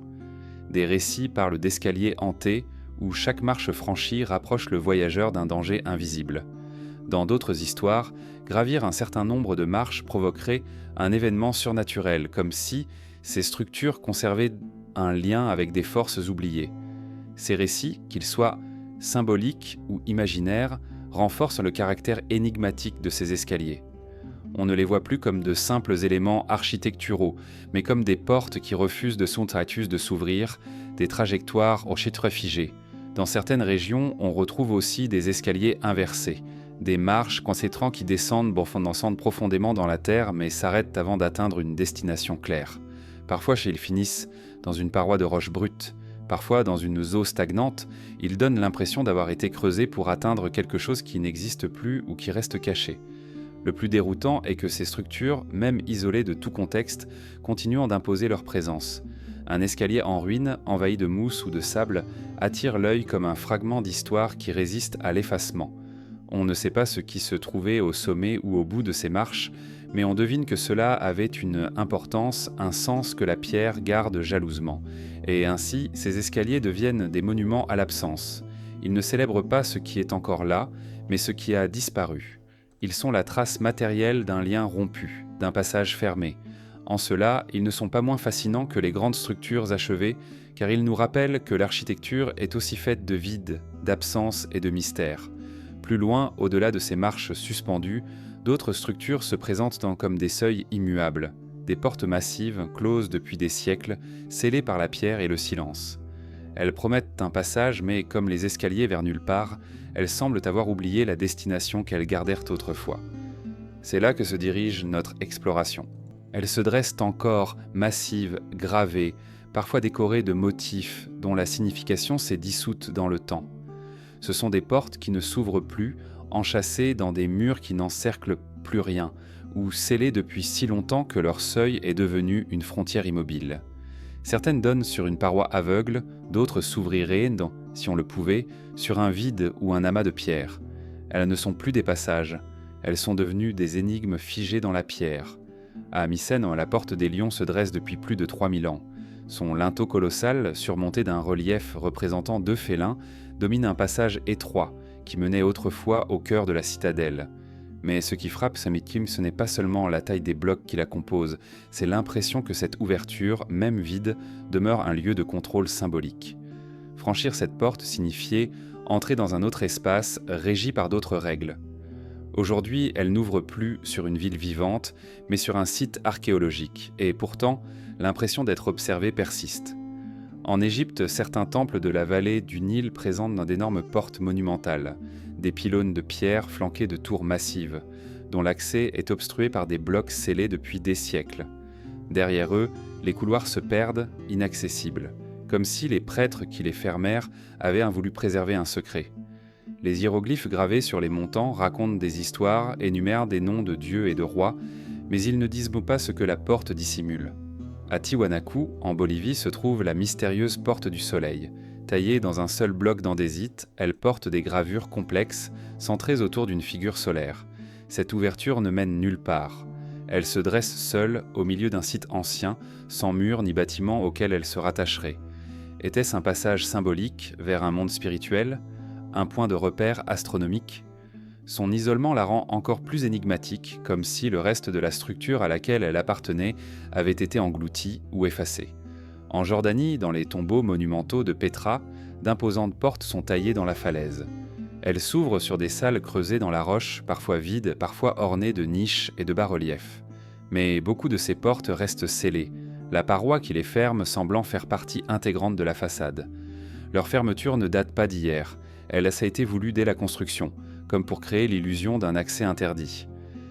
Des récits parlent d'escaliers hantés où chaque marche franchie rapproche le voyageur d'un danger invisible. Dans d'autres histoires, gravir un certain nombre de marches provoquerait un événement surnaturel, comme si ces structures conservaient un lien avec des forces oubliées. Ces récits, qu'ils soient symboliques ou imaginaires, renforcent le caractère énigmatique de ces escaliers. On ne les voit plus comme de simples éléments architecturaux, mais comme des portes qui refusent de s'ouvrir, des trajectoires aux chiffres figés. Dans certaines régions, on retrouve aussi des escaliers inversés, des marches concétrants qui descendent profondément dans la terre mais s'arrêtent avant d'atteindre une destination claire. Parfois, ils finissent dans une paroi de roche brute. Parfois, dans une eau stagnante, ils donnent l'impression d'avoir été creusés pour atteindre quelque chose qui n'existe plus ou qui reste caché. Le plus déroutant est que ces structures, même isolées de tout contexte, continuent d'imposer leur présence. Un escalier en ruine, envahi de mousse ou de sable, attire l'œil comme un fragment d'histoire qui résiste à l'effacement. On ne sait pas ce qui se trouvait au sommet ou au bout de ces marches, mais on devine que cela avait une importance, un sens que la pierre garde jalousement. Et ainsi, ces escaliers deviennent des monuments à l'absence. Ils ne célèbrent pas ce qui est encore là, mais ce qui a disparu. Ils sont la trace matérielle d'un lien rompu, d'un passage fermé. En cela, ils ne sont pas moins fascinants que les grandes structures achevées, car ils nous rappellent que l'architecture est aussi faite de vide, d'absence et de mystère. Plus loin, au-delà de ces marches suspendues, d'autres structures se présentent comme des seuils immuables, des portes massives, closes depuis des siècles, scellées par la pierre et le silence. Elles promettent un passage, mais comme les escaliers vers nulle part, elles semblent avoir oublié la destination qu'elles gardèrent autrefois. C'est là que se dirige notre exploration. Elles se dressent encore, massives, gravées, parfois décorées de motifs dont la signification s'est dissoute dans le temps. Ce sont des portes qui ne s'ouvrent plus, enchâssées dans des murs qui n'encerclent plus rien, ou scellées depuis si longtemps que leur seuil est devenu une frontière immobile. Certaines donnent sur une paroi aveugle, d'autres s'ouvriraient, si on le pouvait, sur un vide ou un amas de pierre. Elles ne sont plus des passages, elles sont devenues des énigmes figées dans la pierre. À Mycène, la porte des Lions se dresse depuis plus de 3000 ans. Son linteau colossal, surmonté d'un relief représentant 2 félins, domine un passage étroit qui menait autrefois au cœur de la citadelle. Mais ce qui frappe Summit Kim, ce n'est pas seulement la taille des blocs qui la composent, c'est l'impression que cette ouverture, même vide, demeure un lieu de contrôle symbolique. Franchir cette porte signifiait entrer dans un autre espace régi par d'autres règles. Aujourd'hui, elle n'ouvre plus sur une ville vivante, mais sur un site archéologique, et pourtant, l'impression d'être observée persiste. En Égypte, certains temples de la vallée du Nil présentent d'énormes portes monumentales, des pylônes de pierre flanqués de tours massives, dont l'accès est obstrué par des blocs scellés depuis des siècles. Derrière eux, les couloirs se perdent, inaccessibles, comme si les prêtres qui les fermèrent avaient voulu préserver un secret. Les hiéroglyphes gravés sur les montants racontent des histoires, énumèrent des noms de dieux et de rois, mais ils ne disent pas ce que la porte dissimule. À Tiwanaku, en Bolivie, se trouve la mystérieuse Porte du Soleil. Taillée dans un seul bloc d'andésite, elle porte des gravures complexes, centrées autour d'une figure solaire. Cette ouverture ne mène nulle part. Elle se dresse seule, au milieu d'un site ancien, sans mur ni bâtiment auquel elle se rattacherait. Était-ce un passage symbolique vers un monde spirituel ? Un point de repère astronomique ? Son isolement la rend encore plus énigmatique, comme si le reste de la structure à laquelle elle appartenait avait été englouti ou effacé. En Jordanie, dans les tombeaux monumentaux de Pétra, d'imposantes portes sont taillées dans la falaise. Elles s'ouvrent sur des salles creusées dans la roche, parfois vides, parfois ornées de niches et de bas-reliefs. Mais beaucoup de ces portes restent scellées, la paroi qui les ferme semblant faire partie intégrante de la façade. Leur fermeture ne date pas d'hier, elle a été voulue dès la construction, comme pour créer l'illusion d'un accès interdit.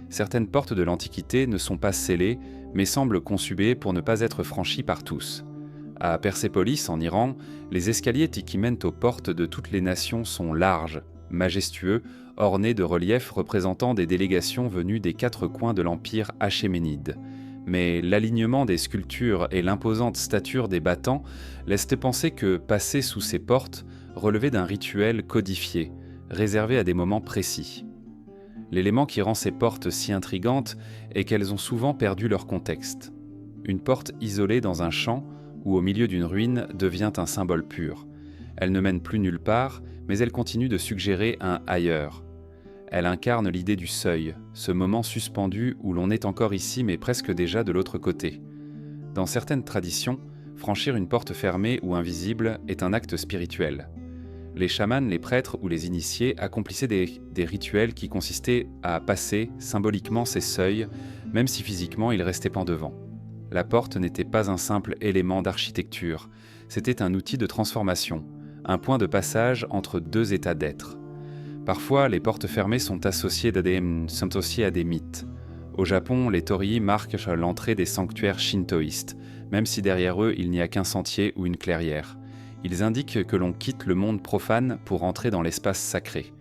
Certaines portes de l'Antiquité ne sont pas scellées, mais semblent conçues pour ne pas être franchies par tous. À Persépolis, en Iran, les escaliers qui mènent aux portes de toutes les nations sont larges, majestueux, ornés de reliefs représentant des délégations venues des 4 coins de l'empire achéménide. Mais l'alignement des sculptures et l'imposante stature des battants laissent penser que passer sous ces portes relevait d'un rituel codifié, réservé à des moments précis. L'élément qui rend ces portes si intrigantes est qu'elles ont souvent perdu leur contexte. Une porte isolée dans un champ ou au milieu d'une ruine devient un symbole pur. Elle ne mène plus nulle part, mais elle continue de suggérer un ailleurs. Elle incarne l'idée du seuil, ce moment suspendu où l'on est encore ici mais presque déjà de l'autre côté. Dans certaines traditions, franchir une porte fermée ou invisible est un acte spirituel. Les chamans, les prêtres ou les initiés accomplissaient des rituels qui consistaient à passer symboliquement ces seuils, même si physiquement ils restaient pendevant. La porte n'était pas un simple élément d'architecture, c'était un outil de transformation, un point de passage entre 2 états d'être. Parfois, les portes fermées sont associées à des mythes. Au Japon, les torii marquent l'entrée des sanctuaires shintoïstes, même si derrière eux il n'y a qu'un sentier ou une clairière. Ils indiquent que l'on quitte le monde profane pour entrer dans l'espace sacré.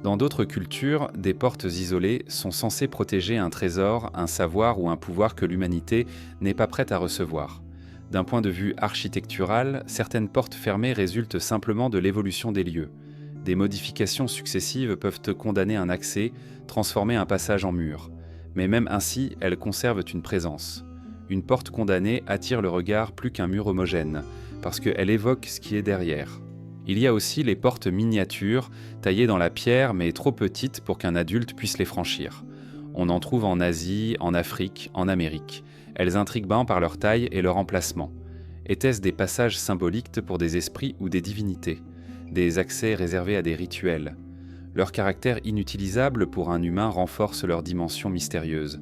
Dans d'autres cultures, des portes isolées sont censées protéger un trésor, un savoir ou un pouvoir que l'humanité n'est pas prête à recevoir. D'un point de vue architectural, certaines portes fermées résultent simplement de l'évolution des lieux. Des modifications successives peuvent condamner un accès, transformer un passage en mur. Mais même ainsi, elles conservent une présence. Une porte condamnée attire le regard plus qu'un mur homogène, parce qu'elle évoque ce qui est derrière. Il y a aussi les portes miniatures, taillées dans la pierre mais trop petites pour qu'un adulte puisse les franchir. On en trouve en Asie, en Afrique, en Amérique. Elles intriguent bien par leur taille et leur emplacement. Étaient-ce des passages symboliques pour des esprits ou des divinités ? Des accès réservés à des rituels ? Leur caractère inutilisable pour un humain renforce leur dimension mystérieuse.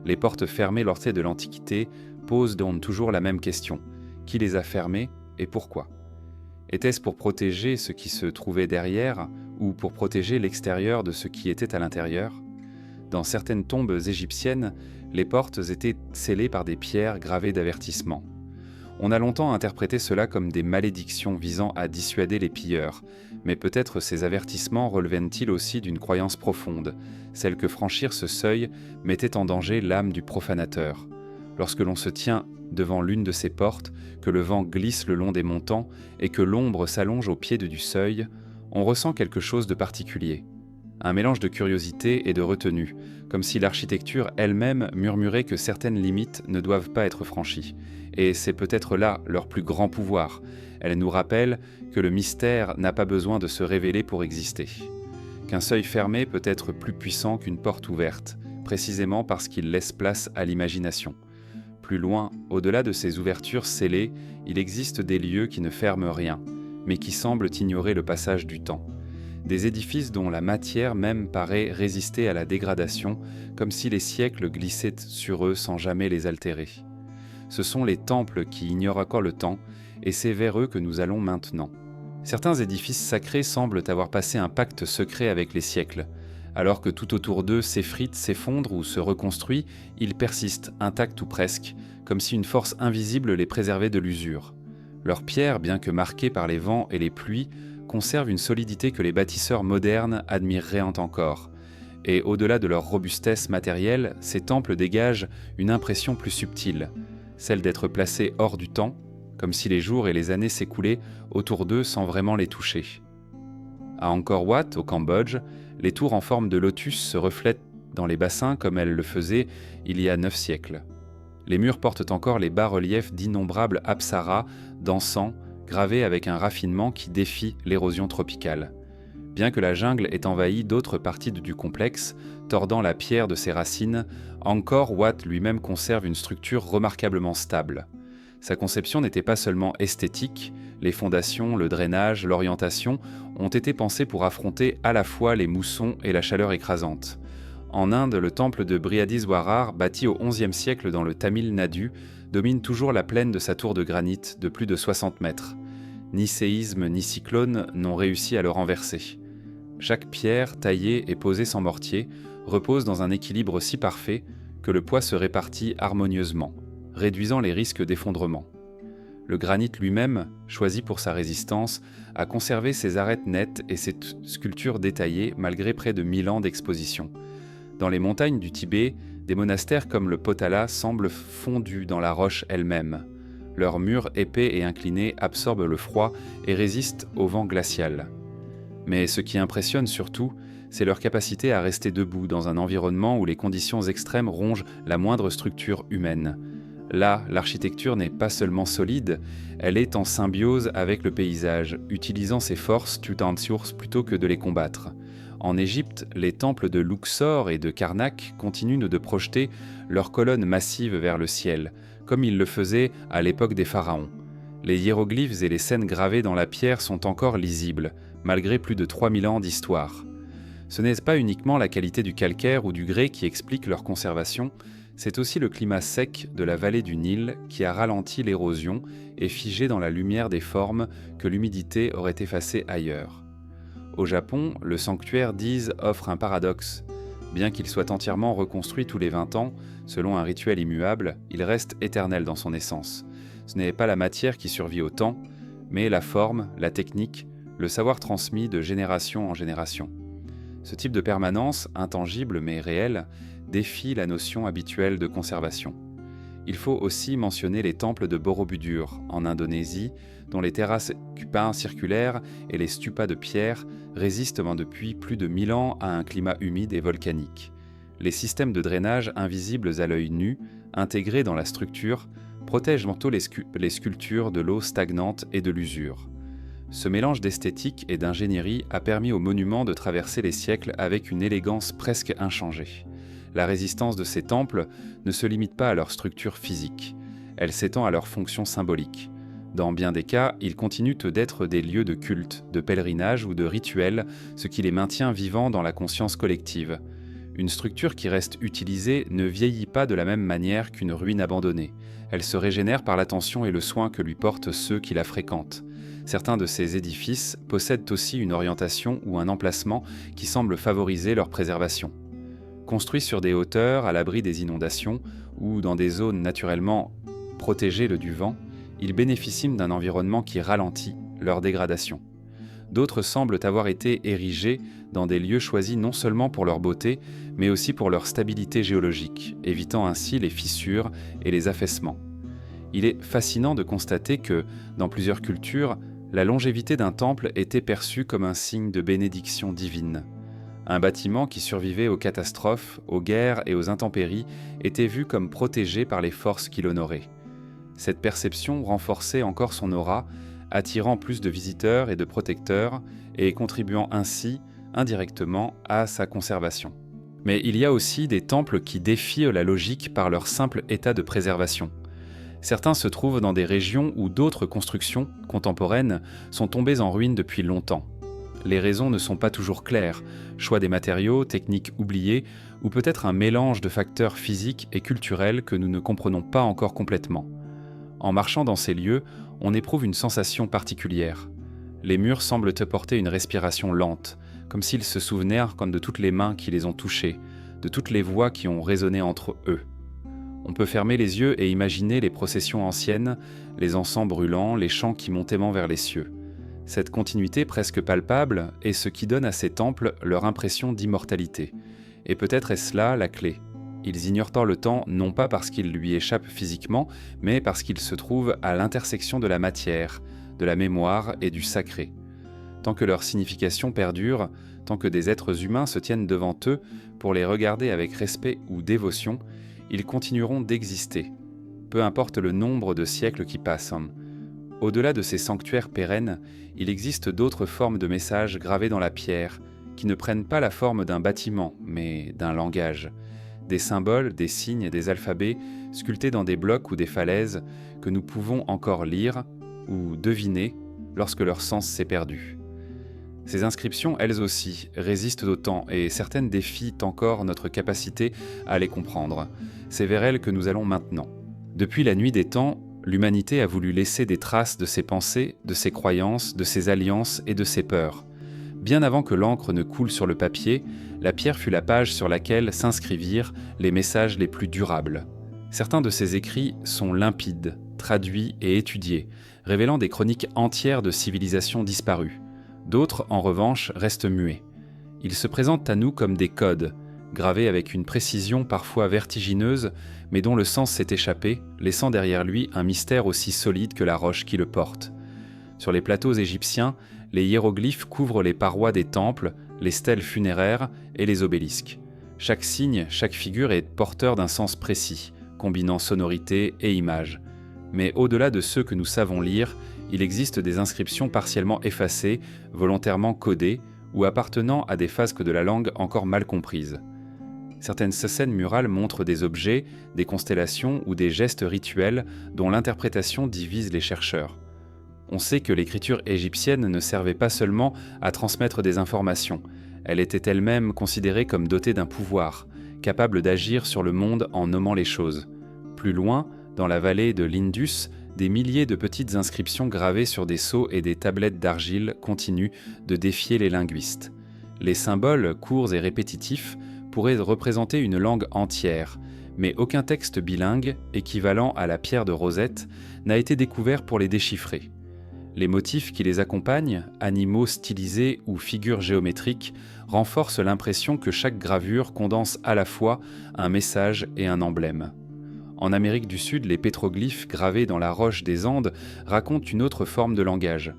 Les portes fermées lors de l'Antiquité posent donc toujours la même question. Qui les a fermées et pourquoi ? Était-ce pour protéger ce qui se trouvait derrière ou pour protéger l'extérieur de ce qui était à l'intérieur ? Dans certaines tombes égyptiennes, les portes étaient scellées par des pierres gravées d'avertissement. On a longtemps interprété cela comme des malédictions visant à dissuader les pilleurs, mais peut-être ces avertissements relevaient-ils aussi d'une croyance profonde, celle que franchir ce seuil mettait en danger l'âme du profanateur. Lorsque l'on se tient devant l'une de ces portes, que le vent glisse le long des montants et que l'ombre s'allonge au pied du seuil, on ressent quelque chose de particulier. Un mélange de curiosité et de retenue, comme si l'architecture elle-même murmurait que certaines limites ne doivent pas être franchies. Et c'est peut-être là leur plus grand pouvoir. Elle nous rappelle que le mystère n'a pas besoin de se révéler pour exister. Qu'un seuil fermé peut être plus puissant qu'une porte ouverte, précisément parce qu'il laisse place à l'imagination. Plus loin, au-delà de ces ouvertures scellées, il existe des lieux qui ne ferment rien, mais qui semblent ignorer le passage du temps. Des édifices dont la matière même paraît résister à la dégradation, comme si les siècles glissaient sur eux sans jamais les altérer. Ce sont les temples qui ignorent encore le temps, et c'est vers eux que nous allons maintenant. Certains édifices sacrés semblent avoir passé un pacte secret avec les siècles. Alors que tout autour d'eux s'effrite, s'effondre ou se reconstruit, ils persistent, intacts ou presque, comme si une force invisible les préservait de l'usure. Leurs pierres, bien que marquées par les vents et les pluies, conservent une solidité que les bâtisseurs modernes admireraient encore. Et au-delà de leur robustesse matérielle, ces temples dégagent une impression plus subtile, celle d'être placés hors du temps, comme si les jours et les années s'écoulaient autour d'eux sans vraiment les toucher. À Angkor Wat, au Cambodge, les tours en forme de lotus se reflètent dans les bassins comme elles le faisaient il y a 9 siècles. Les murs portent encore les bas-reliefs d'innombrables apsaras dansant, gravés avec un raffinement qui défie l'érosion tropicale. Bien que la jungle ait envahi d'autres parties du complexe, tordant la pierre de ses racines, Angkor Wat lui-même conserve une structure remarquablement stable. Sa conception n'était pas seulement esthétique, les fondations, le drainage, l'orientation ont été pensés pour affronter à la fois les moussons et la chaleur écrasante. En Inde, le temple de Brihadiswarar, bâti au XIe siècle dans le Tamil Nadu, domine toujours la plaine de sa tour de granit de plus de 60 mètres. Ni séisme ni cyclone n'ont réussi à le renverser. Chaque pierre, taillée et posée sans mortier, repose dans un équilibre si parfait que le poids se répartit harmonieusement, réduisant les risques d'effondrement. Le granit lui-même, choisi pour sa résistance, a conservé ses arêtes nettes et ses sculptures détaillées malgré près de 1000 ans d'exposition. Dans les montagnes du Tibet, des monastères comme le Potala semblent fondus dans la roche elle-même. Leurs murs épais et inclinés absorbent le froid et résistent au vent glacial. Mais ce qui impressionne surtout, c'est leur capacité à rester debout dans un environnement où les conditions extrêmes rongent la moindre structure humaine. Là, l'architecture n'est pas seulement solide, elle est en symbiose avec le paysage, utilisant ses forces tout en source plutôt que de les combattre. En Égypte, les temples de Luxor et de Karnak continuent de projeter leurs colonnes massives vers le ciel, comme ils le faisaient à l'époque des pharaons. Les hiéroglyphes et les scènes gravées dans la pierre sont encore lisibles, malgré plus de 3000 ans d'histoire. Ce n'est pas uniquement la qualité du calcaire ou du grès qui explique leur conservation, c'est aussi le climat sec de la vallée du Nil qui a ralenti l'érosion et figé dans la lumière des formes que l'humidité aurait effacées ailleurs. Au Japon, le sanctuaire d'Ise offre un paradoxe. Bien qu'il soit entièrement reconstruit tous les 20 ans, selon un rituel immuable, il reste éternel dans son essence. Ce n'est pas la matière qui survit au temps, mais la forme, la technique, le savoir transmis de génération en génération. Ce type de permanence, intangible mais réelle, défie la notion habituelle de conservation. Il faut aussi mentionner les temples de Borobudur, en Indonésie, dont les terrasses cupins circulaires et les stupas de pierre résistent depuis plus de 1000 ans à un climat humide et volcanique. Les systèmes de drainage invisibles à l'œil nu, intégrés dans la structure, protègent tantôt les sculptures de l'eau stagnante et de l'usure. Ce mélange d'esthétique et d'ingénierie a permis aux monuments de traverser les siècles avec une élégance presque inchangée. La résistance de ces temples ne se limite pas à leur structure physique, elle s'étend à leur fonction symbolique. Dans bien des cas, ils continuent d'être des lieux de culte, de pèlerinage ou de rituel, ce qui les maintient vivants dans la conscience collective. Une structure qui reste utilisée ne vieillit pas de la même manière qu'une ruine abandonnée. Elle se régénère par l'attention et le soin que lui portent ceux qui la fréquentent. Certains de ces édifices possèdent aussi une orientation ou un emplacement qui semble favoriser leur préservation. Construits sur des hauteurs à l'abri des inondations ou dans des zones naturellement protégées du vent, ils bénéficient d'un environnement qui ralentit leur dégradation. D'autres semblent avoir été érigés dans des lieux choisis non seulement pour leur beauté, mais aussi pour leur stabilité géologique, évitant ainsi les fissures et les affaissements. Il est fascinant de constater que, dans plusieurs cultures, la longévité d'un temple était perçue comme un signe de bénédiction divine. Un bâtiment qui survivait aux catastrophes, aux guerres et aux intempéries était vu comme protégé par les forces qui l'honoraient. Cette perception renforçait encore son aura, attirant plus de visiteurs et de protecteurs et contribuant ainsi, indirectement, à sa conservation. Mais il y a aussi des temples qui défient la logique par leur simple état de préservation. Certains se trouvent dans des régions où d'autres constructions contemporaines sont tombées en ruine depuis longtemps. Les raisons ne sont pas toujours claires, choix des matériaux, techniques oubliées, ou peut-être un mélange de facteurs physiques et culturels que nous ne comprenons pas encore complètement. En marchant dans ces lieux, on éprouve une sensation particulière. Les murs semblent te porter une respiration lente, comme s'ils se souvenaient de toutes les mains qui les ont touchés, de toutes les voix qui ont résonné entre eux. On peut fermer les yeux et imaginer les processions anciennes, les encens brûlants, les chants qui montaient vers les cieux. Cette continuité presque palpable est ce qui donne à ces temples leur impression d'immortalité. Et peut-être est-ce là la clé. Ils ignorent le temps non pas parce qu'il lui échappe physiquement, mais parce qu'il se trouve à l'intersection de la matière, de la mémoire et du sacré. Tant que leur signification perdure, tant que des êtres humains se tiennent devant eux pour les regarder avec respect ou dévotion, ils continueront d'exister, peu importe le nombre de siècles qui passent. Au-delà de ces sanctuaires pérennes, il existe d'autres formes de messages gravés dans la pierre, qui ne prennent pas la forme d'un bâtiment, mais d'un langage. Des symboles, des signes, des alphabets, sculptés dans des blocs ou des falaises, que nous pouvons encore lire ou deviner lorsque leur sens s'est perdu. Ces inscriptions, elles aussi, résistent au temps et certaines défient encore notre capacité à les comprendre. C'est vers elles que nous allons maintenant. Depuis la nuit des temps, l'humanité a voulu laisser des traces de ses pensées, de ses croyances, de ses alliances et de ses peurs. Bien avant que l'encre ne coule sur le papier, la pierre fut la page sur laquelle s'inscrivirent les messages les plus durables. Certains de ces écrits sont limpides, traduits et étudiés, révélant des chroniques entières de civilisations disparues. D'autres, en revanche, restent muets. Ils se présentent à nous comme des codes, gravés avec une précision parfois vertigineuse, mais dont le sens s'est échappé, laissant derrière lui un mystère aussi solide que la roche qui le porte. Sur les plateaux égyptiens, les hiéroglyphes couvrent les parois des temples, les stèles funéraires et les obélisques. Chaque signe, chaque figure est porteur d'un sens précis, combinant sonorité et image. Mais au-delà de ceux que nous savons lire, il existe des inscriptions partiellement effacées, volontairement codées, ou appartenant à des phases de la langue encore mal comprises. Certaines scènes murales montrent des objets, des constellations ou des gestes rituels dont l'interprétation divise les chercheurs. On sait que l'écriture égyptienne ne servait pas seulement à transmettre des informations, elle était elle-même considérée comme dotée d'un pouvoir, capable d'agir sur le monde en nommant les choses. Plus loin, dans la vallée de l'Indus, des milliers de petites inscriptions gravées sur des sceaux et des tablettes d'argile continuent de défier les linguistes. Les symboles, courts et répétitifs, pourraient représenter une langue entière, mais aucun texte bilingue, équivalent à la pierre de Rosette, n'a été découvert pour les déchiffrer. Les motifs qui les accompagnent, animaux stylisés ou figures géométriques, renforcent l'impression que chaque gravure condense à la fois un message et un emblème. En Amérique du Sud, les pétroglyphes gravés dans la roche des Andes racontent une autre forme de langage.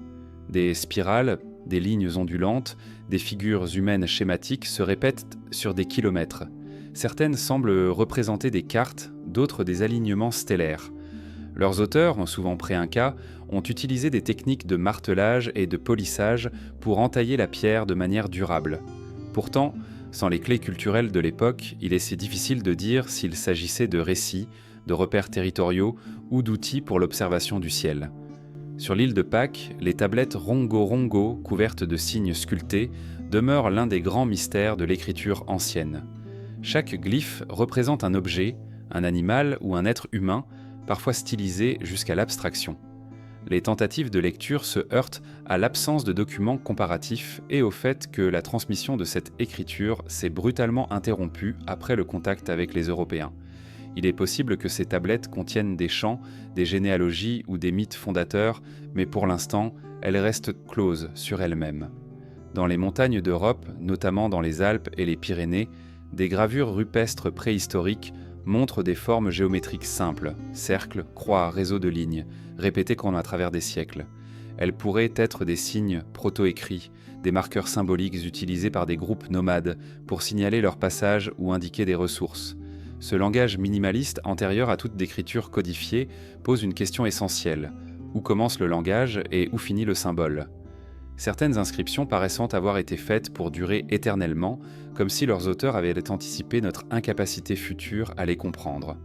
Des spirales, des lignes ondulantes, des figures humaines schématiques se répètent sur des kilomètres. Certaines semblent représenter des cartes, d'autres des alignements stellaires. Leurs auteurs, souvent pré-incas, ont utilisé des techniques de martelage et de polissage pour entailler la pierre de manière durable. Pourtant, sans les clés culturelles de l'époque, il est si difficile de dire s'il s'agissait de récits, de repères territoriaux ou d'outils pour l'observation du ciel. Sur l'île de Pâques, les tablettes rongo-rongo, couvertes de signes sculptés, demeurent l'un des grands mystères de l'écriture ancienne. Chaque glyphe représente un objet, un animal ou un être humain, parfois stylisé jusqu'à l'abstraction. Les tentatives de lecture se heurtent à l'absence de documents comparatifs et au fait que la transmission de cette écriture s'est brutalement interrompue après le contact avec les Européens. Il est possible que ces tablettes contiennent des chants, des généalogies ou des mythes fondateurs, mais pour l'instant, elles restent closes sur elles-mêmes. Dans les montagnes d'Europe, notamment dans les Alpes et les Pyrénées, des gravures rupestres préhistoriques montrent des formes géométriques simples, cercles, croix, réseaux de lignes, répétées comme à travers des siècles. Elles pourraient être des signes proto-écrits, des marqueurs symboliques utilisés par des groupes nomades pour signaler leur passage ou indiquer des ressources. Ce langage minimaliste, antérieur à toute écriture codifiée, pose une question essentielle. Où commence le langage et où finit le symbole ? Certaines inscriptions paraissant avoir été faites pour durer éternellement, comme si leurs auteurs avaient anticipé notre incapacité future à les comprendre.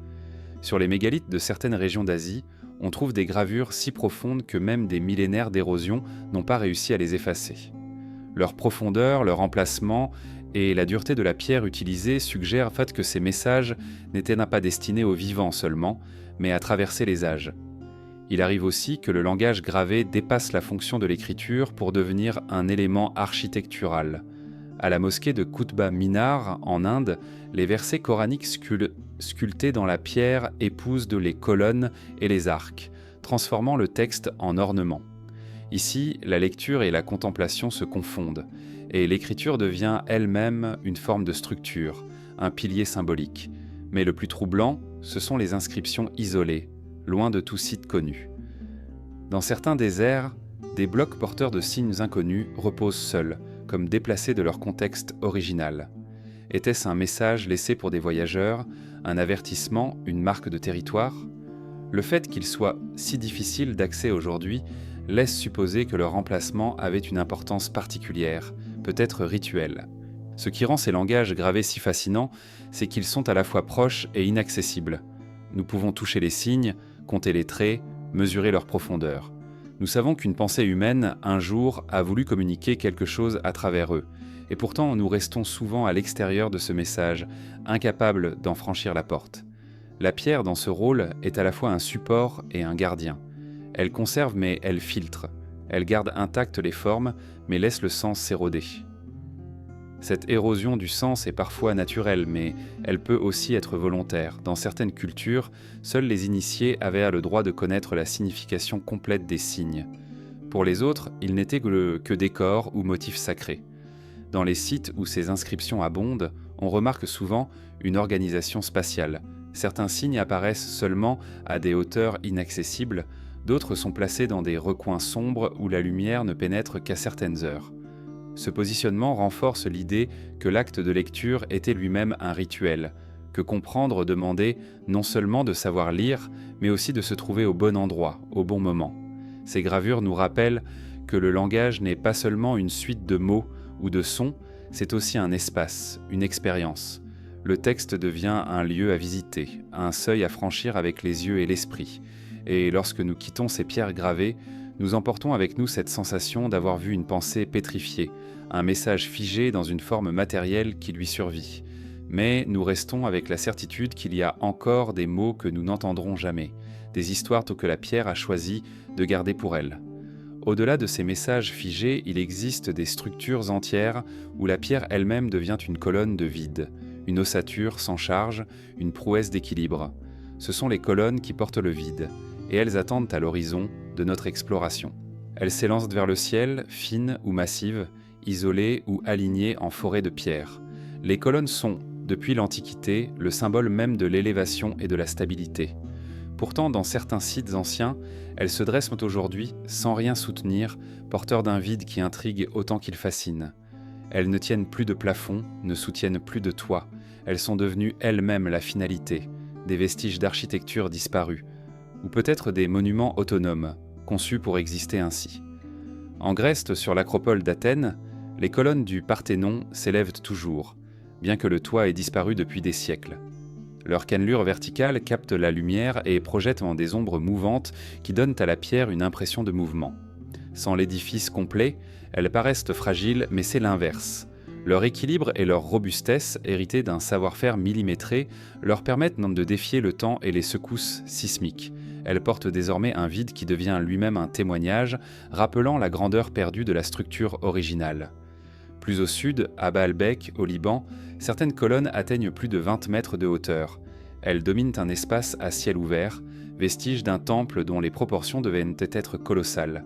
Sur les mégalithes de certaines régions d'Asie, on trouve des gravures si profondes que même des millénaires d'érosion n'ont pas réussi à les effacer. Leur profondeur, leur emplacement et la dureté de la pierre utilisée suggèrent en fait que ces messages n'étaient pas destinés aux vivants seulement, mais à traverser les âges. Il arrive aussi que le langage gravé dépasse la fonction de l'écriture pour devenir un élément architectural. À la mosquée de Qutba Minar, en Inde, les versets coraniques sculptés dans la pierre épousent les colonnes et les arcs, transformant le texte en ornement. Ici, la lecture et la contemplation se confondent, et l'écriture devient elle-même une forme de structure, un pilier symbolique. Mais le plus troublant, ce sont les inscriptions isolées, loin de tout site connu. Dans certains déserts, des blocs porteurs de signes inconnus reposent seuls, comme déplacés de leur contexte original. Était-ce un message laissé pour des voyageurs, un avertissement, une marque de territoire ? Le fait qu'il soit si difficile d'accès aujourd'hui laisse supposer que leur emplacement avait une importance particulière, peut-être rituelle. Ce qui rend ces langages gravés si fascinants, c'est qu'ils sont à la fois proches et inaccessibles. Nous pouvons toucher les signes, compter les traits, mesurer leur profondeur. Nous savons qu'une pensée humaine, un jour, a voulu communiquer quelque chose à travers eux, et pourtant nous restons souvent à l'extérieur de ce message, incapables d'en franchir la porte. La pierre, dans ce rôle, est à la fois un support et un gardien. Elle conserve mais elle filtre. Elle garde intactes les formes, mais laisse le sens s'éroder. Cette érosion du sens est parfois naturelle, mais elle peut aussi être volontaire. Dans certaines cultures, seuls les initiés avaient le droit de connaître la signification complète des signes. Pour les autres, ils n'étaient que décors ou motifs sacrés. Dans les sites où ces inscriptions abondent, on remarque souvent une organisation spatiale. Certains signes apparaissent seulement à des hauteurs inaccessibles, d'autres sont placés dans des recoins sombres où la lumière ne pénètre qu'à certaines heures. Ce positionnement renforce l'idée que l'acte de lecture était lui-même un rituel, que comprendre demandait non seulement de savoir lire, mais aussi de se trouver au bon endroit, au bon moment. Ces gravures nous rappellent que le langage n'est pas seulement une suite de mots ou de sons, c'est aussi un espace, une expérience. Le texte devient un lieu à visiter, un seuil à franchir avec les yeux et l'esprit. Et lorsque nous quittons ces pierres gravées, nous emportons avec nous cette sensation d'avoir vu une pensée pétrifiée, un message figé dans une forme matérielle qui lui survit. Mais nous restons avec la certitude qu'il y a encore des mots que nous n'entendrons jamais, des histoires que la pierre a choisi de garder pour elle. Au-delà de ces messages figés, il existe des structures entières où la pierre elle-même devient une colonne de vide, une ossature sans charge, une prouesse d'équilibre. Ce sont les colonnes qui portent le vide, et elles attendent à l'horizon de notre exploration. Elles s'élancent vers le ciel, fines ou massives, isolées ou alignées en forêt de pierre. Les colonnes sont, depuis l'Antiquité, le symbole même de l'élévation et de la stabilité. Pourtant, dans certains sites anciens, elles se dressent aujourd'hui sans rien soutenir, porteurs d'un vide qui intrigue autant qu'il fascine. Elles ne tiennent plus de plafond, ne soutiennent plus de toit. Elles sont devenues elles-mêmes la finalité, des vestiges d'architecture disparus, ou peut-être des monuments autonomes, conçus pour exister ainsi. En Grèce, sur l'acropole d'Athènes, les colonnes du Parthénon s'élèvent toujours, bien que le toit ait disparu depuis des siècles. Leur cannelure verticale capte la lumière et projette en des ombres mouvantes qui donnent à la pierre une impression de mouvement. Sans l'édifice complet, elles paraissent fragiles, mais c'est l'inverse. Leur équilibre et leur robustesse, héritées d'un savoir-faire millimétré, leur permettent de défier le temps et les secousses sismiques. Elles portent désormais un vide qui devient lui-même un témoignage, rappelant la grandeur perdue de la structure originale. Plus au sud, à Baalbek, au Liban, certaines colonnes atteignent plus de 20 mètres de hauteur. Elles dominent un espace à ciel ouvert, vestige d'un temple dont les proportions devaient être colossales.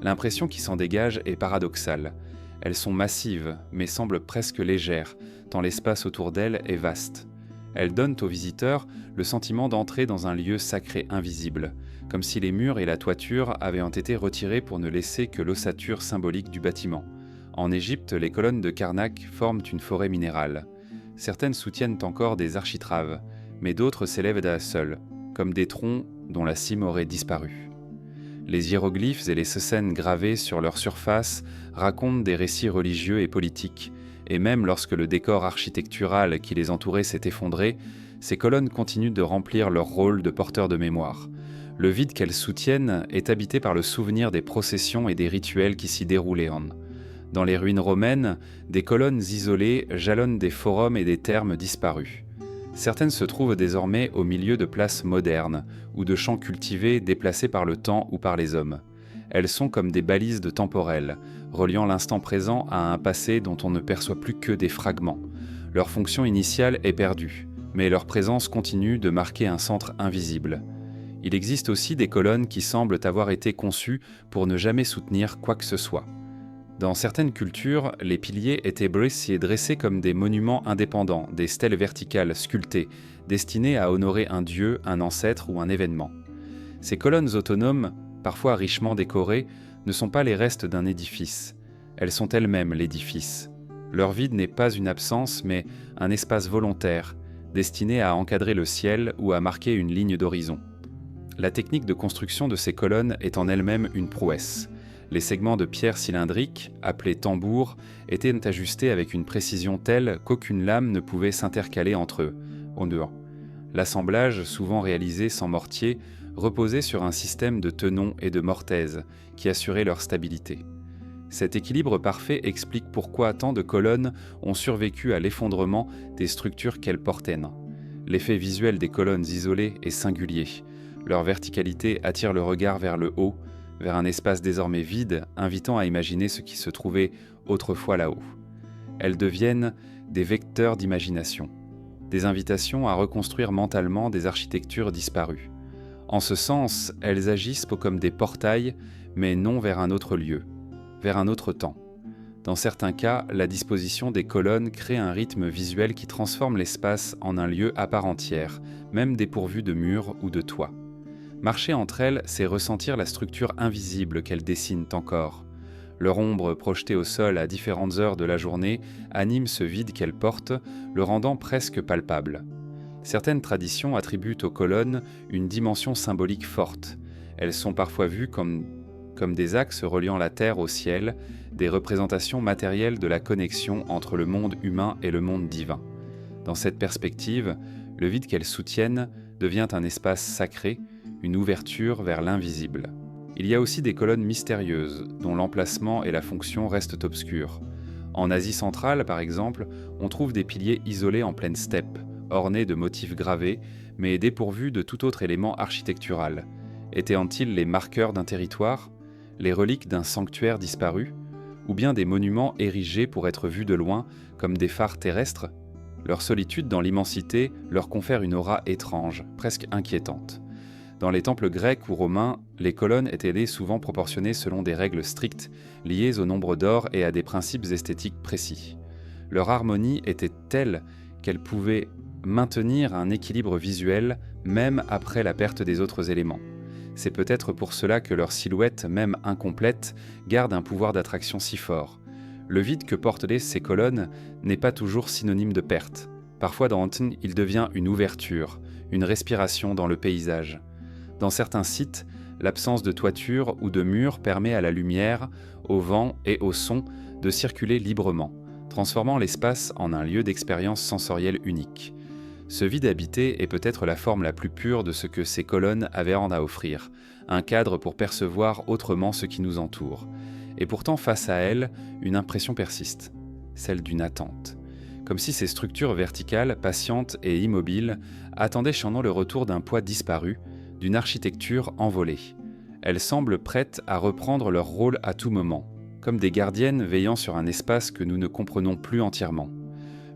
L'impression qui s'en dégage est paradoxale. Elles sont massives, mais semblent presque légères, tant l'espace autour d'elles est vaste. Elles donnent aux visiteurs le sentiment d'entrer dans un lieu sacré invisible, comme si les murs et la toiture avaient été retirés pour ne laisser que l'ossature symbolique du bâtiment. En Égypte, les colonnes de Karnak forment une forêt minérale. Certaines soutiennent encore des architraves, mais d'autres s'élèvent à seules, comme des troncs dont la cime aurait disparu. Les hiéroglyphes et les scènes gravées sur leur surface racontent des récits religieux et politiques, et même lorsque le décor architectural qui les entourait s'est effondré, ces colonnes continuent de remplir leur rôle de porteurs de mémoire. Le vide qu'elles soutiennent est habité par le souvenir des processions et des rituels qui s'y déroulaient. Dans les ruines romaines, des colonnes isolées jalonnent des forums et des thermes disparus. Certaines se trouvent désormais au milieu de places modernes ou de champs cultivés déplacés par le temps ou par les hommes. Elles sont comme des balises temporelles, reliant l'instant présent à un passé dont on ne perçoit plus que des fragments. Leur fonction initiale est perdue, mais leur présence continue de marquer un centre invisible. Il existe aussi des colonnes qui semblent avoir été conçues pour ne jamais soutenir quoi que ce soit. Dans certaines cultures, les piliers étaient dressés comme des monuments indépendants, des stèles verticales sculptées, destinées à honorer un dieu, un ancêtre ou un événement. Ces colonnes autonomes, parfois richement décorées, ne sont pas les restes d'un édifice. Elles sont elles-mêmes l'édifice. Leur vide n'est pas une absence, mais un espace volontaire, destiné à encadrer le ciel ou à marquer une ligne d'horizon. La technique de construction de ces colonnes est en elle-même une prouesse. Les segments de pierre cylindrique, appelés tambours, étaient ajustés avec une précision telle qu'aucune lame ne pouvait s'intercaler entre eux. L'assemblage, souvent réalisé sans mortier, reposait sur un système de tenons et de mortaises qui assurait leur stabilité. Cet équilibre parfait explique pourquoi tant de colonnes ont survécu à l'effondrement des structures qu'elles portaient. L'effet visuel des colonnes isolées est singulier. Leur verticalité attire le regard vers le haut, vers un espace désormais vide, invitant à imaginer ce qui se trouvait autrefois là-haut. Elles deviennent des vecteurs d'imagination, des invitations à reconstruire mentalement des architectures disparues. En ce sens, elles agissent comme des portails, mais non vers un autre lieu, vers un autre temps. Dans certains cas, la disposition des colonnes crée un rythme visuel qui transforme l'espace en un lieu à part entière, même dépourvu de murs ou de toits. Marcher entre elles, c'est ressentir la structure invisible qu'elles dessinent encore. Leur ombre projetée au sol à différentes heures de la journée anime ce vide qu'elles portent, le rendant presque palpable. Certaines traditions attribuent aux colonnes une dimension symbolique forte. Elles sont parfois vues comme des axes reliant la terre au ciel, des représentations matérielles de la connexion entre le monde humain et le monde divin. Dans cette perspective, le vide qu'elles soutiennent devient un espace sacré, une ouverture vers l'invisible. Il y a aussi des colonnes mystérieuses, dont l'emplacement et la fonction restent obscurs. En Asie centrale, par exemple, on trouve des piliers isolés en pleine steppe, ornés de motifs gravés, mais dépourvus de tout autre élément architectural. Étaient-ils les marqueurs d'un territoire, les reliques d'un sanctuaire disparu, ou bien des monuments érigés pour être vus de loin comme des phares terrestres? Leur solitude dans l'immensité leur confère une aura étrange, presque inquiétante. Dans les temples grecs ou romains, les colonnes étaient souvent proportionnées selon des règles strictes, liées au nombre d'or et à des principes esthétiques précis. Leur harmonie était telle qu'elles pouvaient maintenir un équilibre visuel même après la perte des autres éléments. C'est peut-être pour cela que leur silhouette, même incomplète, garde un pouvoir d'attraction si fort. Le vide que portent ces colonnes n'est pas toujours synonyme de perte. Parfois dans Anton, il devient une ouverture, une respiration dans le paysage. Dans certains sites, l'absence de toiture ou de mur permet à la lumière, au vent et au son de circuler librement, transformant l'espace en un lieu d'expérience sensorielle unique. Ce vide habité est peut-être la forme la plus pure de ce que ces colonnes avaient à offrir, un cadre pour percevoir autrement ce qui nous entoure. Et pourtant, face à elles, une impression persiste, celle d'une attente. Comme si ces structures verticales, patientes et immobiles, attendaient chantant le retour d'un poids disparu, d'une architecture envolée. Elles semblent prêtes à reprendre leur rôle à tout moment, comme des gardiennes veillant sur un espace que nous ne comprenons plus entièrement.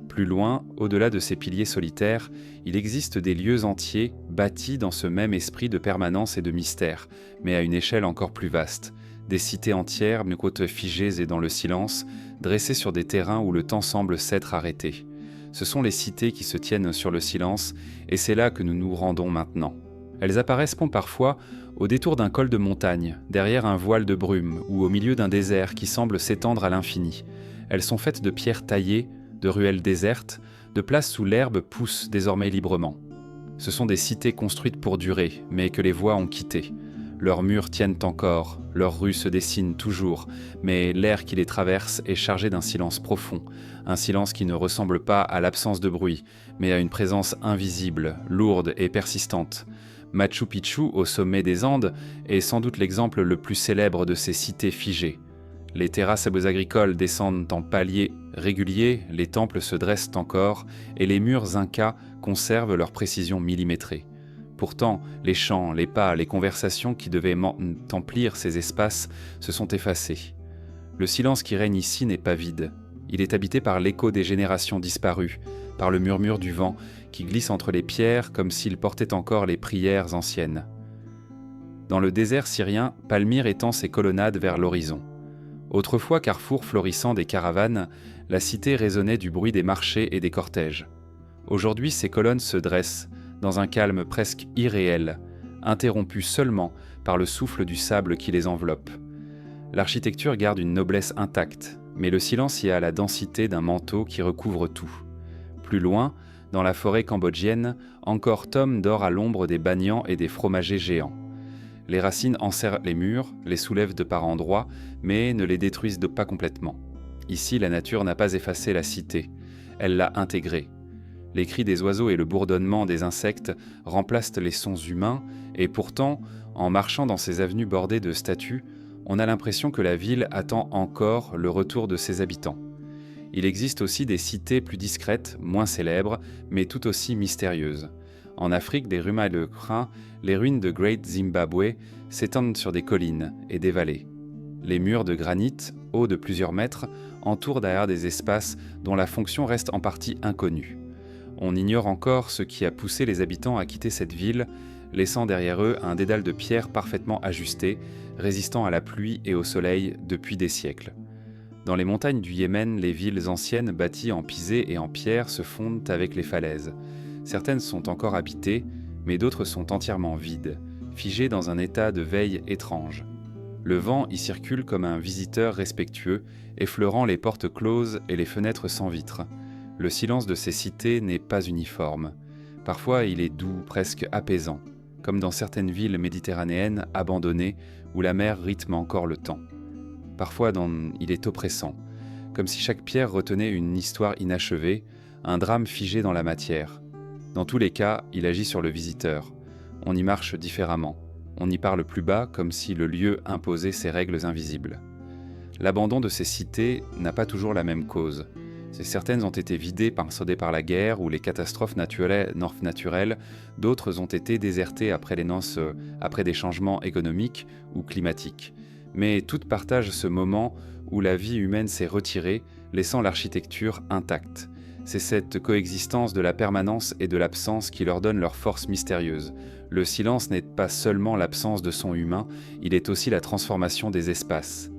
Plus loin, au-delà de ces piliers solitaires, il existe des lieux entiers bâtis dans ce même esprit de permanence et de mystère, mais à une échelle encore plus vaste. Des cités entières, mes côtes figées et dans le silence, dressées sur des terrains où le temps semble s'être arrêté. Ce sont les cités qui se tiennent sur le silence, et c'est là que nous nous rendons maintenant. Elles apparaissent parfois au détour d'un col de montagne, derrière un voile de brume, ou au milieu d'un désert qui semble s'étendre à l'infini. Elles sont faites de pierres taillées, de ruelles désertes, de places où l'herbe pousse désormais librement. Ce sont des cités construites pour durer, mais que les voies ont quittées. Leurs murs tiennent encore, leurs rues se dessinent toujours, mais l'air qui les traverse est chargé d'un silence profond, un silence qui ne ressemble pas à l'absence de bruit, mais à une présence invisible, lourde et persistante. Machu Picchu, au sommet des Andes, est sans doute l'exemple le plus célèbre de ces cités figées. Les terrasses agricoles descendent en paliers réguliers, les temples se dressent encore, et les murs incas conservent leur précision millimétrée. Pourtant, les chants, les pas, les conversations qui devaient emplir ces espaces se sont effacés. Le silence qui règne ici n'est pas vide. Il est habité par l'écho des générations disparues, par le murmure du vent qui glisse entre les pierres comme s'il portait encore les prières anciennes. Dans le désert syrien, Palmyre étend ses colonnades vers l'horizon. Autrefois carrefour florissant des caravanes, la cité résonnait du bruit des marchés et des cortèges. Aujourd'hui, ces colonnes se dressent, dans un calme presque irréel, interrompu seulement par le souffle du sable qui les enveloppe. L'architecture garde une noblesse intacte, mais le silence y a la densité d'un manteau qui recouvre tout. Plus loin, dans la forêt cambodgienne, encore Tom dort à l'ombre des banians et des fromagers géants. Les racines enserrent les murs, les soulèvent de par endroits, mais ne les détruisent pas complètement. Ici, la nature n'a pas effacé la cité, elle l'a intégrée. Les cris des oiseaux et le bourdonnement des insectes remplacent les sons humains, et pourtant, en marchant dans ces avenues bordées de statues, on a l'impression que la ville attend encore le retour de ses habitants. Il existe aussi des cités plus discrètes, moins célèbres, mais tout aussi mystérieuses. En Afrique, des Ruma et le Krin, les ruines de Great Zimbabwe s'étendent sur des collines et des vallées. Les murs de granit, hauts de plusieurs mètres, entourent derrière des espaces dont la fonction reste en partie inconnue. On ignore encore ce qui a poussé les habitants à quitter cette ville, laissant derrière eux un dédale de pierres parfaitement ajusté, résistant à la pluie et au soleil depuis des siècles. Dans les montagnes du Yémen, les villes anciennes bâties en pisé et en pierre se fondent avec les falaises. Certaines sont encore habitées, mais d'autres sont entièrement vides, figées dans un état de veille étrange. Le vent y circule comme un visiteur respectueux, effleurant les portes closes et les fenêtres sans vitres. Le silence de ces cités n'est pas uniforme. Parfois, il est doux, presque apaisant, comme dans certaines villes méditerranéennes abandonnées où la mer rythme encore le temps. Parfois, il est oppressant, comme si chaque pierre retenait une histoire inachevée, un drame figé dans la matière. Dans tous les cas, il agit sur le visiteur. On y marche différemment. On y parle plus bas, comme si le lieu imposait ses règles invisibles. L'abandon de ces cités n'a pas toujours la même cause. Certaines ont été vidées par la guerre ou les catastrophes naturelles, d'autres ont été désertées après des changements économiques ou climatiques. Mais toutes partagent ce moment où la vie humaine s'est retirée, laissant l'architecture intacte. C'est cette coexistence de la permanence et de l'absence qui leur donne leur force mystérieuse. Le silence n'est pas seulement l'absence de son humain, il est aussi la transformation des espaces.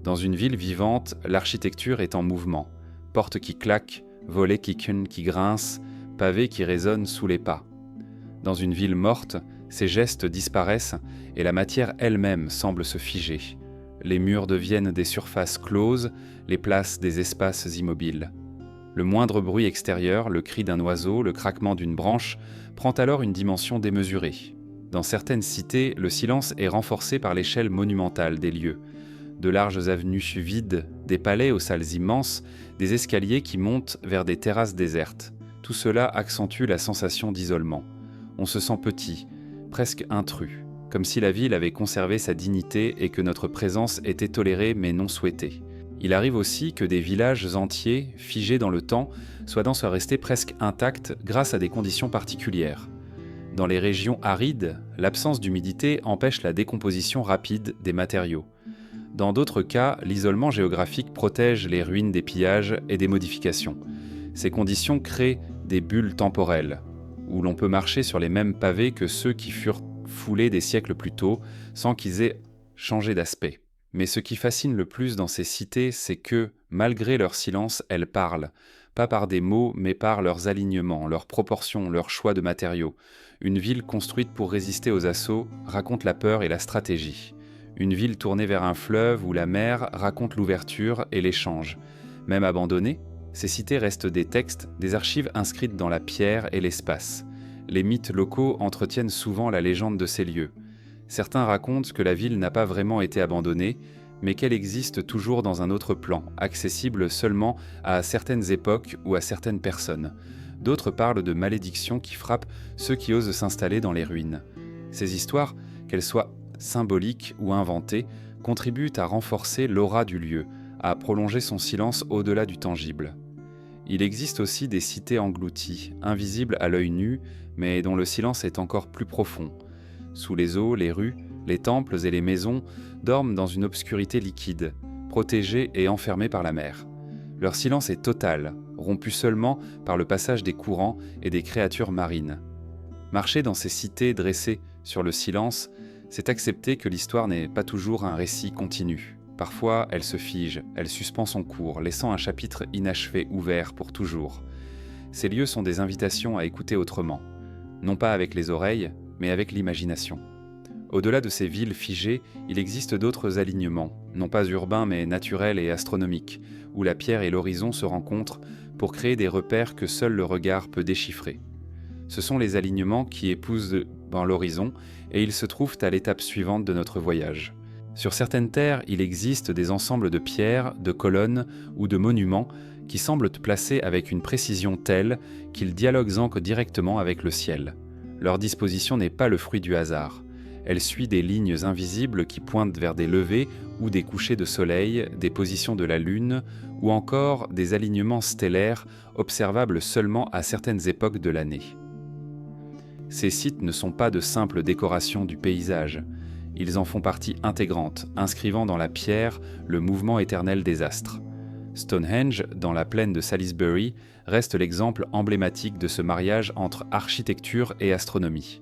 Dans une ville vivante, l'architecture est en mouvement. Portes qui claquent, volets qui grincent, pavés qui résonnent sous les pas. Dans une ville morte, ces gestes disparaissent et la matière elle-même semble se figer. Les murs deviennent des surfaces closes, les places des espaces immobiles. Le moindre bruit extérieur, le cri d'un oiseau, le craquement d'une branche, prend alors une dimension démesurée. Dans certaines cités, le silence est renforcé par l'échelle monumentale des lieux. De larges avenues vides, des palais aux salles immenses, des escaliers qui montent vers des terrasses désertes. tout cela accentue la sensation d'isolement. On se sent petit, presque intrus, comme si la ville avait conservé sa dignité et que notre présence était tolérée mais non souhaitée. Il arrive aussi que des villages entiers, figés dans le temps, soient restés presque intacts grâce à des conditions particulières. Dans les régions arides, l'absence d'humidité empêche la décomposition rapide des matériaux. Dans d'autres cas, l'isolement géographique protège les ruines des pillages et des modifications. Ces conditions créent des bulles temporelles, où l'on peut marcher sur les mêmes pavés que ceux qui furent foulés des siècles plus tôt, sans qu'ils aient changé d'aspect. Mais ce qui fascine le plus dans ces cités, c'est que, malgré leur silence, elles parlent, pas par des mots, mais par leurs alignements, leurs proportions, leurs choix de matériaux. Une ville construite pour résister aux assauts raconte la peur et la stratégie. Une ville tournée vers un fleuve ou la mer raconte l'ouverture et l'échange. Même abandonnées, ces cités restent des textes, des archives inscrites dans la pierre et l'espace. Les mythes locaux entretiennent souvent la légende de ces lieux. Certains racontent que la ville n'a pas vraiment été abandonnée, mais qu'elle existe toujours dans un autre plan, accessible seulement à certaines époques ou à certaines personnes. D'autres parlent de malédictions qui frappent ceux qui osent s'installer dans les ruines. Ces histoires, qu'elles soient symboliques ou inventées, contribuent à renforcer l'aura du lieu, à prolonger son silence au-delà du tangible. Il existe aussi des cités englouties, invisibles à l'œil nu, mais dont le silence est encore plus profond. Sous les eaux, les rues, les temples et les maisons dorment dans une obscurité liquide, protégés et enfermés par la mer. Leur silence est total, rompu seulement par le passage des courants et des créatures marines. Marcher dans ces cités dressées sur le silence, c'est accepter que l'histoire n'est pas toujours un récit continu. Parfois, elle se fige, elle suspend son cours, laissant un chapitre inachevé ouvert pour toujours. Ces lieux sont des invitations à écouter autrement, non pas avec les oreilles, mais avec l'imagination. Au-delà de ces villes figées, il existe d'autres alignements, non pas urbains mais naturels et astronomiques, où la pierre et l'horizon se rencontrent pour créer des repères que seul le regard peut déchiffrer. Ce sont les alignements qui épousent dans l'horizon et ils se trouvent à l'étape suivante de notre voyage. Sur certaines terres, il existe des ensembles de pierres, de colonnes ou de monuments qui semblent placés avec une précision telle qu'ils dialoguent directement avec le ciel. Leur disposition n'est pas le fruit du hasard. Elle suit des lignes invisibles qui pointent vers des levées ou des couchers de soleil, des positions de la lune ou encore des alignements stellaires observables seulement à certaines époques de l'année. Ces sites ne sont pas de simples décorations du paysage. Ils en font partie intégrante, inscrivant dans la pierre le mouvement éternel des astres. Stonehenge, dans la plaine de Salisbury, reste l'exemple emblématique de ce mariage entre architecture et astronomie.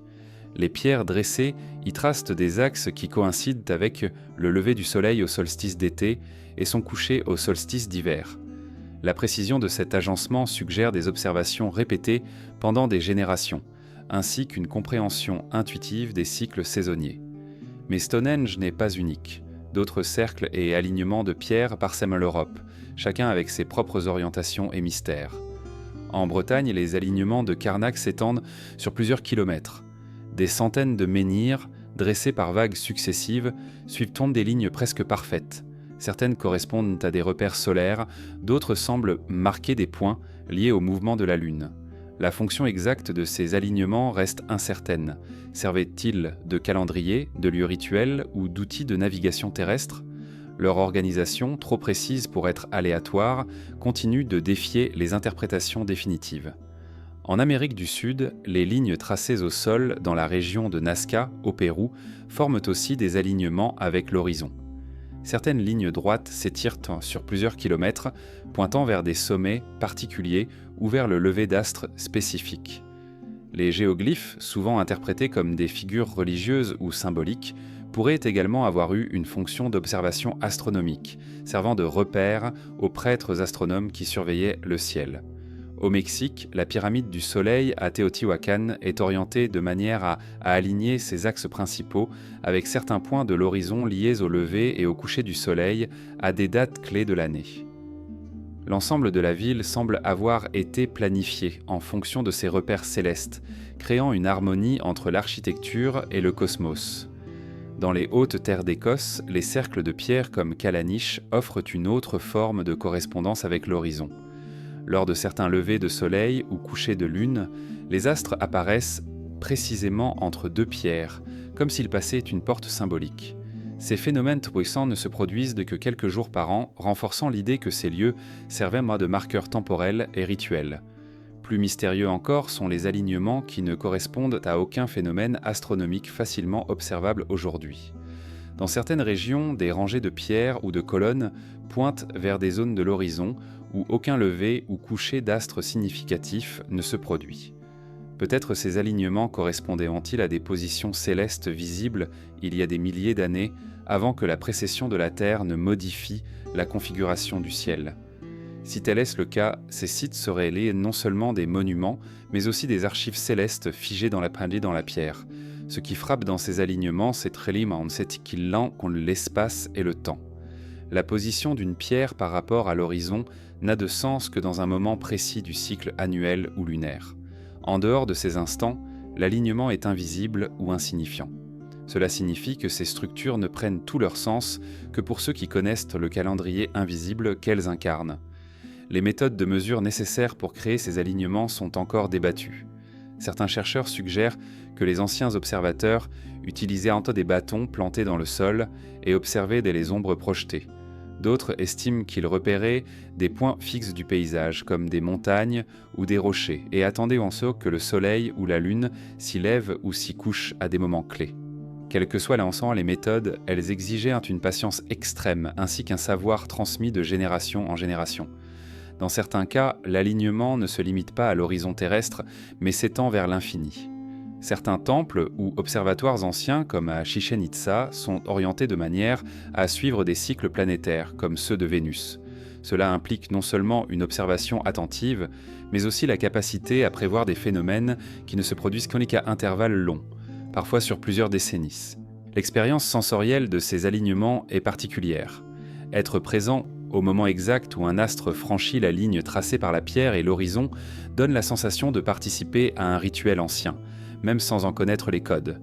Les pierres dressées y tracent des axes qui coïncident avec le lever du soleil au solstice d'été et son coucher au solstice d'hiver. La précision de cet agencement suggère des observations répétées pendant des générations, ainsi qu'une compréhension intuitive des cycles saisonniers. Mais Stonehenge n'est pas unique. D'autres cercles et alignements de pierres parsèment l'Europe, chacun avec ses propres orientations et mystères. En Bretagne, les alignements de Carnac s'étendent sur plusieurs kilomètres. Des centaines de menhirs, dressés par vagues successives, suivent des lignes presque parfaites. Certaines correspondent à des repères solaires, d'autres semblent marquer des points liés au mouvement de la Lune. La fonction exacte de ces alignements reste incertaine. Servaient-ils de calendrier, de lieux rituels ou d'outils de navigation terrestre ? Leur organisation, trop précise pour être aléatoire, continue de défier les interprétations définitives. En Amérique du Sud, les lignes tracées au sol dans la région de Nazca, au Pérou, forment aussi des alignements avec l'horizon. Certaines lignes droites s'étirent sur plusieurs kilomètres, pointant vers des sommets particuliers ou vers le lever d'astres spécifiques. Les géoglyphes, souvent interprétés comme des figures religieuses ou symboliques, pourraient également avoir eu une fonction d'observation astronomique, servant de repère aux prêtres astronomes qui surveillaient le ciel. Au Mexique, la pyramide du Soleil à Teotihuacan est orientée de manière à aligner ses axes principaux avec certains points de l'horizon liés au lever et au coucher du Soleil à des dates clés de l'année. L'ensemble de la ville semble avoir été planifié en fonction de ces repères célestes, créant une harmonie entre l'architecture et le cosmos. Dans les hautes terres d'Écosse, les cercles de pierre comme Callanish offrent une autre forme de correspondance avec l'horizon. Lors de certains levers de soleil ou couchers de lune, les astres apparaissent précisément entre deux pierres, comme s'ils passaient une porte symbolique. Ces phénomènes puissants ne se produisent que quelques jours par an, renforçant l'idée que ces lieux servaient de marqueurs temporels et rituels. Plus mystérieux encore sont les alignements qui ne correspondent à aucun phénomène astronomique facilement observable aujourd'hui. Dans certaines régions, des rangées de pierres ou de colonnes pointent vers des zones de l'horizon où aucun lever ou coucher d'astres significatif ne se produit. Peut-être ces alignements correspondaient-ils à des positions célestes visibles il y a des milliers d'années avant que la précession de la Terre ne modifie la configuration du ciel. Si tel est le cas, ces sites seraient liés non seulement des monuments, mais aussi des archives célestes figées dans la pierre. Ce qui frappe dans ces alignements, c'est qu'on l'espace et le temps. La position d'une pierre par rapport à l'horizon n'a de sens que dans un moment précis du cycle annuel ou lunaire. En dehors de ces instants, l'alignement est invisible ou insignifiant. Cela signifie que ces structures ne prennent tout leur sens que pour ceux qui connaissent le calendrier invisible qu'elles incarnent. Les méthodes de mesure nécessaires pour créer ces alignements sont encore débattues. Certains chercheurs suggèrent que les anciens observateurs utilisaient des bâtons plantés dans le sol et observaient les ombres projetées. D'autres estiment qu'ils repéraient des points fixes du paysage, comme des montagnes ou des rochers, et attendaient que le soleil ou la lune s'y lèvent ou s'y couchent à des moments clés. Quelles que soient les méthodes, elles exigeaient une patience extrême, ainsi qu'un savoir transmis de génération en génération. Dans certains cas, l'alignement ne se limite pas à l'horizon terrestre, mais s'étend vers l'infini. Certains temples ou observatoires anciens, comme à Chichén Itzá, sont orientés de manière à suivre des cycles planétaires, comme ceux de Vénus. Cela implique non seulement une observation attentive, mais aussi la capacité à prévoir des phénomènes qui ne se produisent qu'à intervalles longs, parfois sur plusieurs décennies. L'expérience sensorielle de ces alignements est particulière. Être présent au moment exact où un astre franchit la ligne tracée par la pierre et l'horizon donne la sensation de participer à un rituel ancien, même sans en connaître les codes.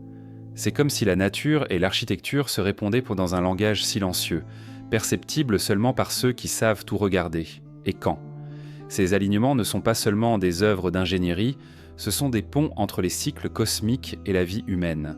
C'est comme si la nature et l'architecture se répondaient dans un langage silencieux, perceptible seulement par ceux qui savent tout regarder. Et quand ? Ces alignements ne sont pas seulement des œuvres d'ingénierie, ce sont des ponts entre les cycles cosmiques et la vie humaine.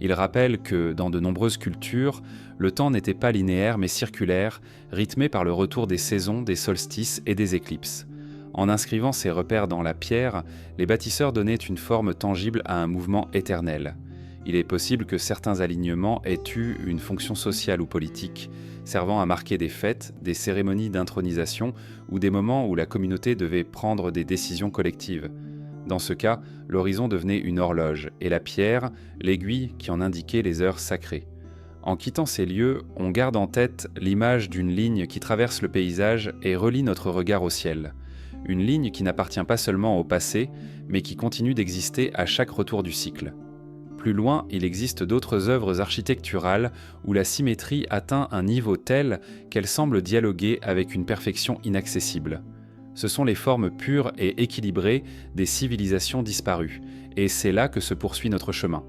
Ils rappellent que, dans de nombreuses cultures, le temps n'était pas linéaire mais circulaire, rythmé par le retour des saisons, des solstices et des éclipses. En inscrivant ces repères dans la pierre, les bâtisseurs donnaient une forme tangible à un mouvement éternel. Il est possible que certains alignements aient eu une fonction sociale ou politique, servant à marquer des fêtes, des cérémonies d'intronisation ou des moments où la communauté devait prendre des décisions collectives. Dans ce cas, l'horizon devenait une horloge, et la pierre, l'aiguille qui en indiquait les heures sacrées. En quittant ces lieux, on garde en tête l'image d'une ligne qui traverse le paysage et relie notre regard au ciel. Une ligne qui n'appartient pas seulement au passé, mais qui continue d'exister à chaque retour du cycle. Plus loin, il existe d'autres œuvres architecturales où la symétrie atteint un niveau tel qu'elle semble dialoguer avec une perfection inaccessible. Ce sont les formes pures et équilibrées des civilisations disparues, et c'est là que se poursuit notre chemin.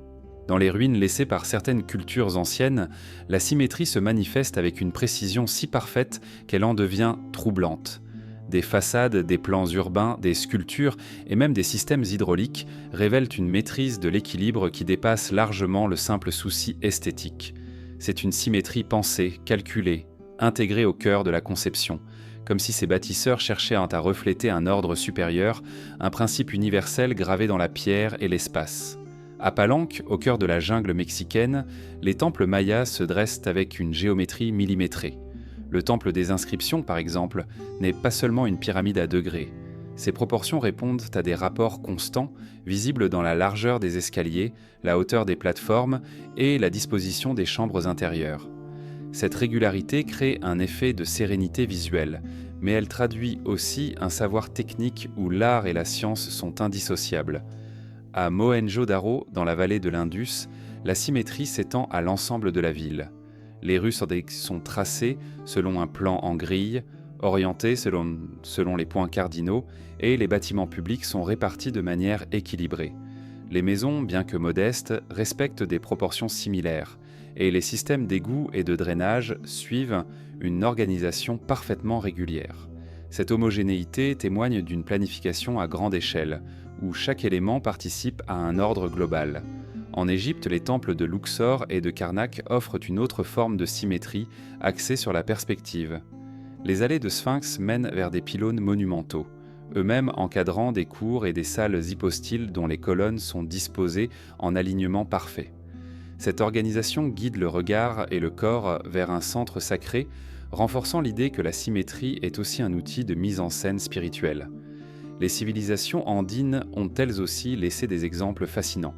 Dans les ruines laissées par certaines cultures anciennes, la symétrie se manifeste avec une précision si parfaite qu'elle en devient troublante. Des façades, des plans urbains, des sculptures et même des systèmes hydrauliques révèlent une maîtrise de l'équilibre qui dépasse largement le simple souci esthétique. C'est une symétrie pensée, calculée, intégrée au cœur de la conception, comme si ces bâtisseurs cherchaient à refléter un ordre supérieur, un principe universel gravé dans la pierre et l'espace. À Palenque, au cœur de la jungle mexicaine, les temples mayas se dressent avec une géométrie millimétrée. Le temple des inscriptions, par exemple, n'est pas seulement une pyramide à degrés. Ses proportions répondent à des rapports constants, visibles dans la largeur des escaliers, la hauteur des plateformes et la disposition des chambres intérieures. Cette régularité crée un effet de sérénité visuelle, mais elle traduit aussi un savoir technique où l'art et la science sont indissociables. À Mohenjo-Daro, dans la vallée de l'Indus, la symétrie s'étend à l'ensemble de la ville. Les rues sont tracées selon un plan en grille, orientées selon les points cardinaux, et les bâtiments publics sont répartis de manière équilibrée. Les maisons, bien que modestes, respectent des proportions similaires, et les systèmes d'égouts et de drainage suivent une organisation parfaitement régulière. Cette homogénéité témoigne d'une planification à grande échelle, où chaque élément participe à un ordre global. En Égypte, les temples de Luxor et de Karnak offrent une autre forme de symétrie axée sur la perspective. Les allées de Sphinx mènent vers des pylônes monumentaux, eux-mêmes encadrant des cours et des salles hypostyles dont les colonnes sont disposées en alignement parfait. Cette organisation guide le regard et le corps vers un centre sacré, renforçant l'idée que la symétrie est aussi un outil de mise en scène spirituelle. Les civilisations andines ont elles aussi laissé des exemples fascinants.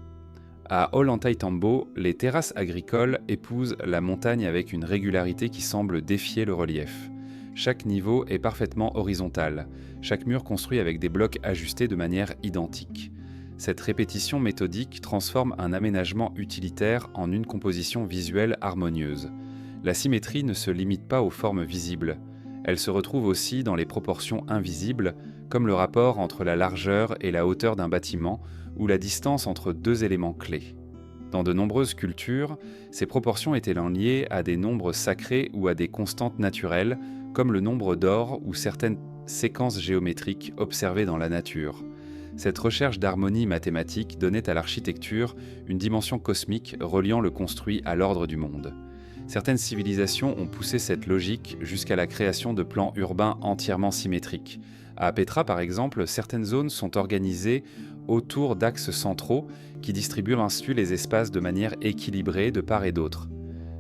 À Ollantaytambo, les terrasses agricoles épousent la montagne avec une régularité qui semble défier le relief. Chaque niveau est parfaitement horizontal, chaque mur construit avec des blocs ajustés de manière identique. Cette répétition méthodique transforme un aménagement utilitaire en une composition visuelle harmonieuse. La symétrie ne se limite pas aux formes visibles. Elle se retrouve aussi dans les proportions invisibles, comme le rapport entre la largeur et la hauteur d'un bâtiment ou la distance entre deux éléments clés. Dans de nombreuses cultures, ces proportions étaient liées à des nombres sacrés ou à des constantes naturelles, comme le nombre d'or ou certaines séquences géométriques observées dans la nature. Cette recherche d'harmonie mathématique donnait à l'architecture une dimension cosmique reliant le construit à l'ordre du monde. Certaines civilisations ont poussé cette logique jusqu'à la création de plans urbains entièrement symétriques. À Petra, par exemple, certaines zones sont organisées autour d'axes centraux qui distribuent ainsi les espaces de manière équilibrée de part et d'autre.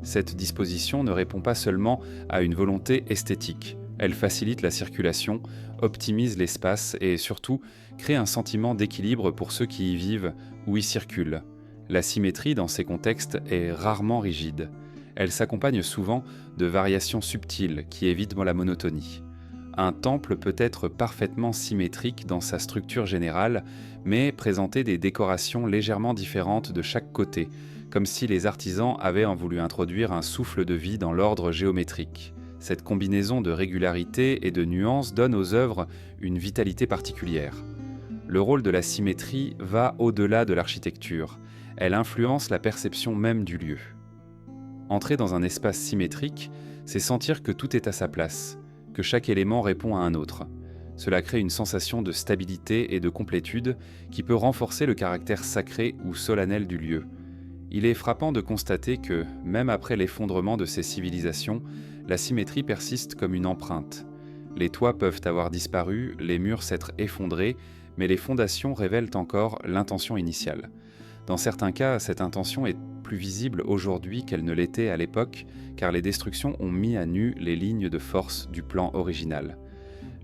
Cette disposition ne répond pas seulement à une volonté esthétique. Elle facilite la circulation, optimise l'espace et surtout crée un sentiment d'équilibre pour ceux qui y vivent ou y circulent. La symétrie dans ces contextes est rarement rigide. Elle s'accompagne souvent de variations subtiles qui évitent la monotonie. Un temple peut être parfaitement symétrique dans sa structure générale, mais présenter des décorations légèrement différentes de chaque côté, comme si les artisans avaient voulu introduire un souffle de vie dans l'ordre géométrique. Cette combinaison de régularité et de nuances donne aux œuvres une vitalité particulière. Le rôle de la symétrie va au-delà de l'architecture. Elle influence la perception même du lieu. Entrer dans un espace symétrique, c'est sentir que tout est à sa place, que chaque élément répond à un autre. Cela crée une sensation de stabilité et de complétude qui peut renforcer le caractère sacré ou solennel du lieu. Il est frappant de constater que, même après l'effondrement de ces civilisations, la symétrie persiste comme une empreinte. Les toits peuvent avoir disparu, les murs s'être effondrés, mais les fondations révèlent encore l'intention initiale. Dans certains cas, cette intention est plus visible aujourd'hui qu'elle ne l'était à l'époque, car les destructions ont mis à nu les lignes de force du plan original.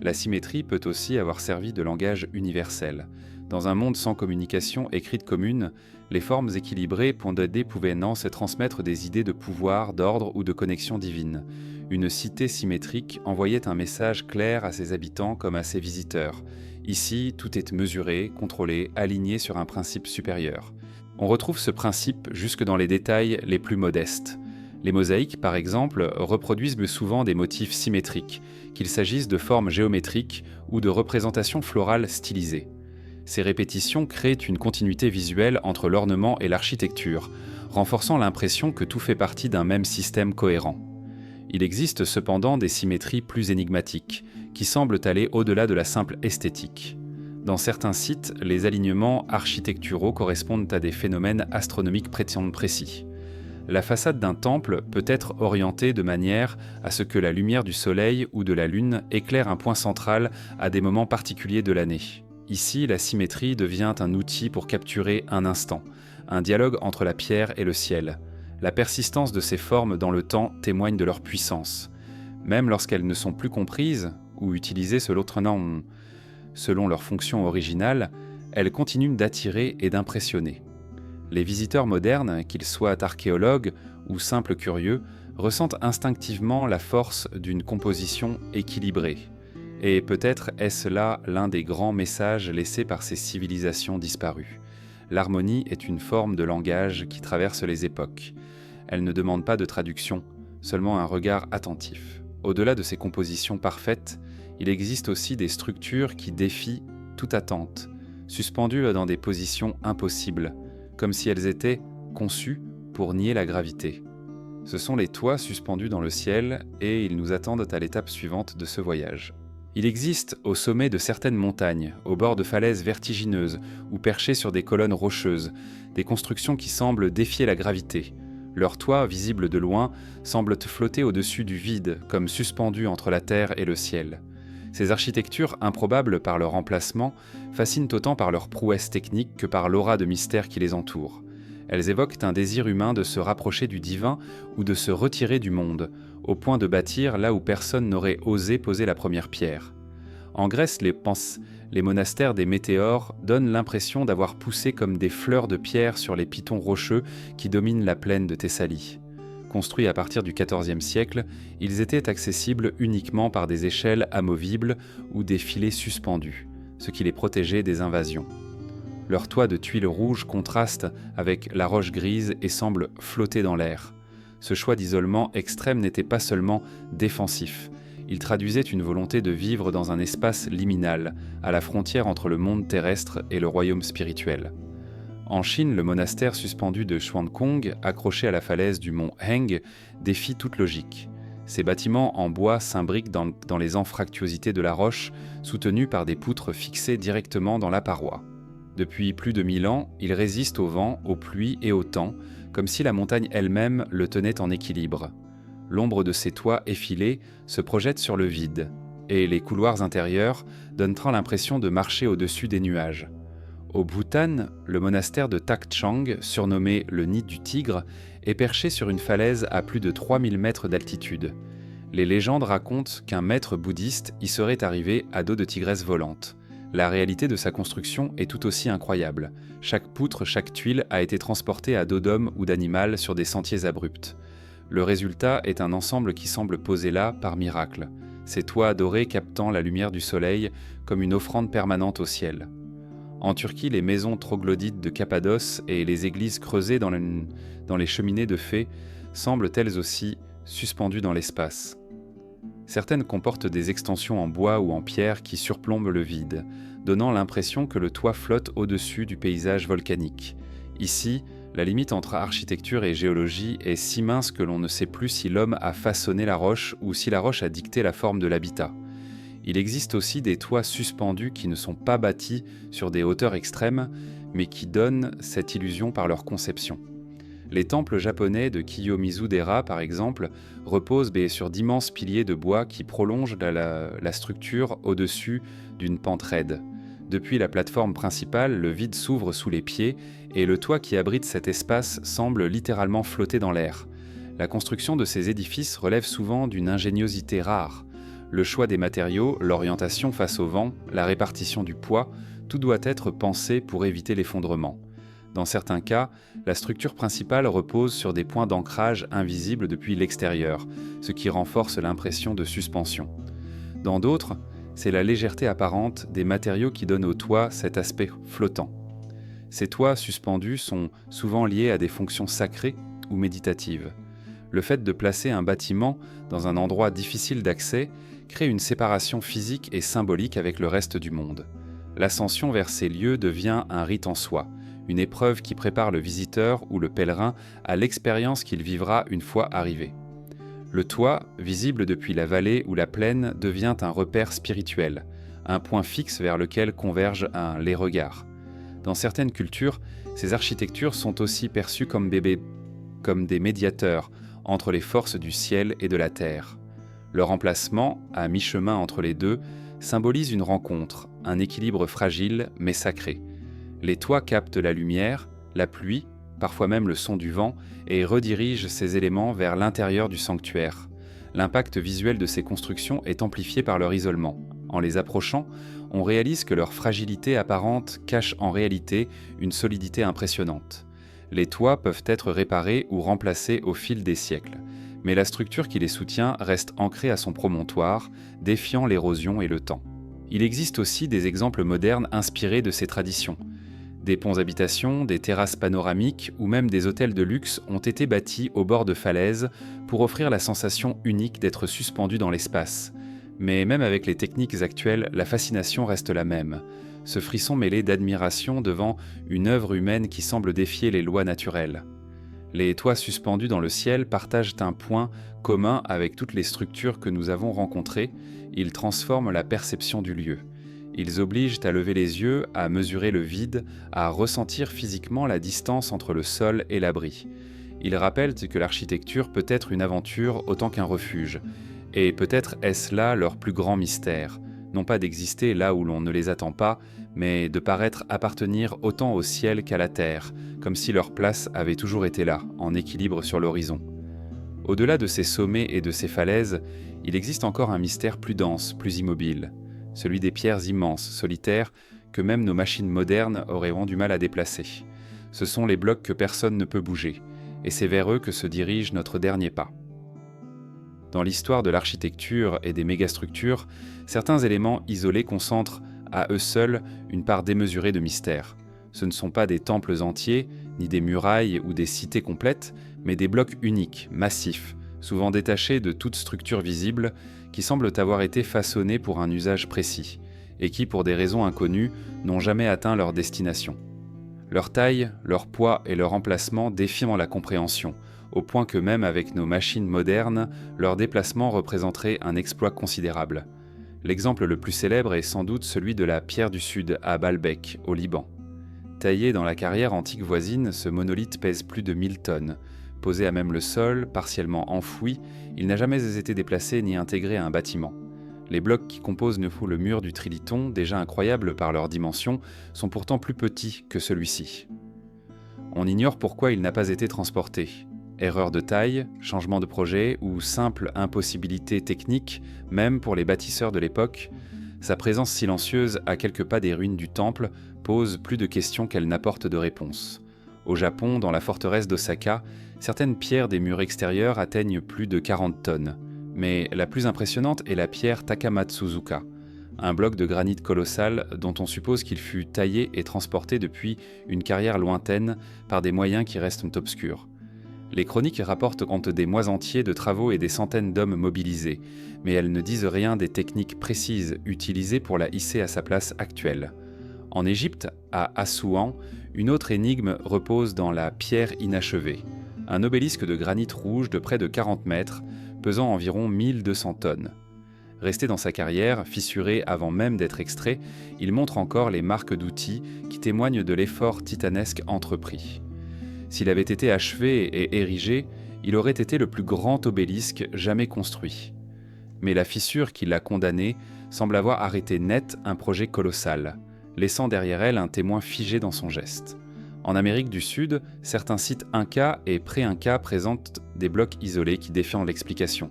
La symétrie peut aussi avoir servi de langage universel. Dans un monde sans communication écrite commune, les formes équilibrées pouvaient se transmettre des idées de pouvoir, d'ordre ou de connexion divine. Une cité symétrique envoyait un message clair à ses habitants comme à ses visiteurs. Ici, tout est mesuré, contrôlé, aligné sur un principe supérieur. On retrouve ce principe jusque dans les détails les plus modestes. Les mosaïques, par exemple, reproduisent souvent des motifs symétriques, qu'il s'agisse de formes géométriques ou de représentations florales stylisées. Ces répétitions créent une continuité visuelle entre l'ornement et l'architecture, renforçant l'impression que tout fait partie d'un même système cohérent. Il existe cependant des symétries plus énigmatiques, qui semblent aller au-delà de la simple esthétique. Dans certains sites, les alignements architecturaux correspondent à des phénomènes astronomiques précis. La façade d'un temple peut être orientée de manière à ce que la lumière du soleil ou de la lune éclaire un point central à des moments particuliers de l'année. Ici, la symétrie devient un outil pour capturer un instant, un dialogue entre la pierre et le ciel. La persistance de ces formes dans le temps témoigne de leur puissance. Même lorsqu'elles ne sont plus comprises ou utilisées selon leur fonction originale, elles continuent d'attirer et d'impressionner. Les visiteurs modernes, qu'ils soient archéologues ou simples curieux, ressentent instinctivement la force d'une composition équilibrée. Et peut-être est-ce là l'un des grands messages laissés par ces civilisations disparues. L'harmonie est une forme de langage qui traverse les époques. Elle ne demande pas de traduction, seulement un regard attentif. Au-delà de ces compositions parfaites, il existe aussi des structures qui défient toute attente, suspendues dans des positions impossibles, comme si elles étaient conçues pour nier la gravité. Ce sont les toits suspendus dans le ciel et ils nous attendent à l'étape suivante de ce voyage. Il existe au sommet de certaines montagnes, au bord de falaises vertigineuses ou perchées sur des colonnes rocheuses, des constructions qui semblent défier la gravité. Leurs toits, visibles de loin, semblent flotter au-dessus du vide, comme suspendus entre la terre et le ciel. Ces architectures, improbables par leur emplacement, fascinent autant par leur prouesse technique que par l'aura de mystère qui les entoure. Elles évoquent un désir humain de se rapprocher du divin ou de se retirer du monde, au point de bâtir là où personne n'aurait osé poser la première pierre. En Grèce, les monastères des météores donnent l'impression d'avoir poussé comme des fleurs de pierre sur les pitons rocheux qui dominent la plaine de Thessalie. Construits à partir du XIVe siècle, ils étaient accessibles uniquement par des échelles amovibles ou des filets suspendus, ce qui les protégeait des invasions. Leurs toits de tuiles rouges contrastent avec la roche grise et semblent flotter dans l'air. Ce choix d'isolement extrême n'était pas seulement défensif, il traduisait une volonté de vivre dans un espace liminal, à la frontière entre le monde terrestre et le royaume spirituel. En Chine, le monastère suspendu de Xuankong, accroché à la falaise du mont Heng, défie toute logique. Ces bâtiments en bois s'imbriquent dans les anfractuosités de la roche, soutenus par des poutres fixées directement dans la paroi. Depuis plus de 1000 ans, ils résistent au vent, aux pluies et au temps, comme si la montagne elle-même le tenait en équilibre. L'ombre de ces toits effilés se projette sur le vide, et les couloirs intérieurs donnent l'impression de marcher au-dessus des nuages. Au Bhoutan, le monastère de Takchang, surnommé le Nid du Tigre, est perché sur une falaise à plus de 3000 mètres d'altitude. Les légendes racontent qu'un maître bouddhiste y serait arrivé à dos de tigresse volante. La réalité de sa construction est tout aussi incroyable. Chaque poutre, chaque tuile a été transportée à dos d'homme ou d'animal sur des sentiers abrupts. Le résultat est un ensemble qui semble posé là par miracle, ces toits dorés captant la lumière du soleil comme une offrande permanente au ciel. En Turquie, les maisons troglodytes de Cappadoce et les églises creusées dans les cheminées de fées semblent elles aussi suspendues dans l'espace. Certaines comportent des extensions en bois ou en pierre qui surplombent le vide, donnant l'impression que le toit flotte au-dessus du paysage volcanique. Ici, la limite entre architecture et géologie est si mince que l'on ne sait plus si l'homme a façonné la roche ou si la roche a dicté la forme de l'habitat. Il existe aussi des toits suspendus qui ne sont pas bâtis sur des hauteurs extrêmes, mais qui donnent cette illusion par leur conception. Les temples japonais de Kiyomizu-dera, par exemple, reposent sur d'immenses piliers de bois qui prolongent la structure au-dessus d'une pente raide. Depuis la plateforme principale, le vide s'ouvre sous les pieds et le toit qui abrite cet espace semble littéralement flotter dans l'air. La construction de ces édifices relève souvent d'une ingéniosité rare. Le choix des matériaux, l'orientation face au vent, la répartition du poids, tout doit être pensé pour éviter l'effondrement. Dans certains cas, la structure principale repose sur des points d'ancrage invisibles depuis l'extérieur, ce qui renforce l'impression de suspension. Dans d'autres, c'est la légèreté apparente des matériaux qui donne au toit cet aspect flottant. Ces toits suspendus sont souvent liés à des fonctions sacrées ou méditatives. Le fait de placer un bâtiment dans un endroit difficile d'accès crée une séparation physique et symbolique avec le reste du monde. L'ascension vers ces lieux devient un rite en soi, une épreuve qui prépare le visiteur ou le pèlerin à l'expérience qu'il vivra une fois arrivé. Le toit, visible depuis la vallée ou la plaine, devient un repère spirituel, un point fixe vers lequel convergent les regards. Dans certaines cultures, ces architectures sont aussi perçues comme des médiateurs entre les forces du ciel et de la terre. Leur emplacement, à mi-chemin entre les deux, symbolise une rencontre, un équilibre fragile mais sacré. Les toits captent la lumière, la pluie, parfois même le son du vent, et redirigent ces éléments vers l'intérieur du sanctuaire. L'impact visuel de ces constructions est amplifié par leur isolement. En les approchant, on réalise que leur fragilité apparente cache en réalité une solidité impressionnante. Les toits peuvent être réparés ou remplacés au fil des siècles, mais la structure qui les soutient reste ancrée à son promontoire, défiant l'érosion et le temps. Il existe aussi des exemples modernes inspirés de ces traditions. Des ponts-habitations, des terrasses panoramiques ou même des hôtels de luxe ont été bâtis au bord de falaises pour offrir la sensation unique d'être suspendu dans l'espace. Mais même avec les techniques actuelles, la fascination reste la même. Ce frisson mêlé d'admiration devant une œuvre humaine qui semble défier les lois naturelles. Les toits suspendus dans le ciel partagent un point commun avec toutes les structures que nous avons rencontrées. Ils transforment la perception du lieu. Ils obligent à lever les yeux, à mesurer le vide, à ressentir physiquement la distance entre le sol et l'abri. Ils rappellent que l'architecture peut être une aventure autant qu'un refuge. Et peut-être est-ce là leur plus grand mystère, non pas d'exister là où l'on ne les attend pas, mais de paraître appartenir autant au ciel qu'à la terre, comme si leur place avait toujours été là, en équilibre sur l'horizon. Au-delà de ces sommets et de ces falaises, il existe encore un mystère plus dense, plus immobile, celui des pierres immenses, solitaires, que même nos machines modernes auraient du mal à déplacer. Ce sont les blocs que personne ne peut bouger, et c'est vers eux que se dirige notre dernier pas. Dans l'histoire de l'architecture et des mégastructures, certains éléments isolés concentrent à eux seuls une part démesurée de mystère. Ce ne sont pas des temples entiers, ni des murailles ou des cités complètes, mais des blocs uniques, massifs, souvent détachés de toute structure visible, qui semblent avoir été façonnés pour un usage précis, et qui, pour des raisons inconnues, n'ont jamais atteint leur destination. Leur taille, leur poids et leur emplacement défient la compréhension, au point que même avec nos machines modernes, leur déplacement représenterait un exploit considérable. L'exemple le plus célèbre est sans doute celui de la Pierre du Sud à Baalbek, au Liban. Taillé dans la carrière antique voisine, ce monolithe pèse plus de 1000 tonnes. Posé à même le sol, partiellement enfoui, il n'a jamais été déplacé ni intégré à un bâtiment. Les blocs qui composent le mur du Triliton, déjà incroyables par leur dimension, sont pourtant plus petits que celui-ci. On ignore pourquoi il n'a pas été transporté. Erreur de taille, changement de projet ou simple impossibilité technique, même pour les bâtisseurs de l'époque, sa présence silencieuse à quelques pas des ruines du temple pose plus de questions qu'elle n'apporte de réponses. Au Japon, dans la forteresse d'Osaka, certaines pierres des murs extérieurs atteignent plus de 40 tonnes. Mais la plus impressionnante est la pierre Takamatsuzuka, un bloc de granit colossal dont on suppose qu'il fut taillé et transporté depuis une carrière lointaine par des moyens qui restent obscurs. Les chroniques rapportent compte des mois entiers de travaux et des centaines d'hommes mobilisés, mais elles ne disent rien des techniques précises utilisées pour la hisser à sa place actuelle. En Égypte, à Assouan, une autre énigme repose dans la pierre inachevée, un obélisque de granit rouge de près de 40 mètres, pesant environ 1200 tonnes. Resté dans sa carrière, fissuré avant même d'être extrait, il montre encore les marques d'outils qui témoignent de l'effort titanesque entrepris. S'il avait été achevé et érigé, il aurait été le plus grand obélisque jamais construit. Mais la fissure qui l'a condamné semble avoir arrêté net un projet colossal, laissant derrière elle un témoin figé dans son geste. En Amérique du Sud, certains sites Inca et pré-Inca présentent des blocs isolés qui défient l'explication.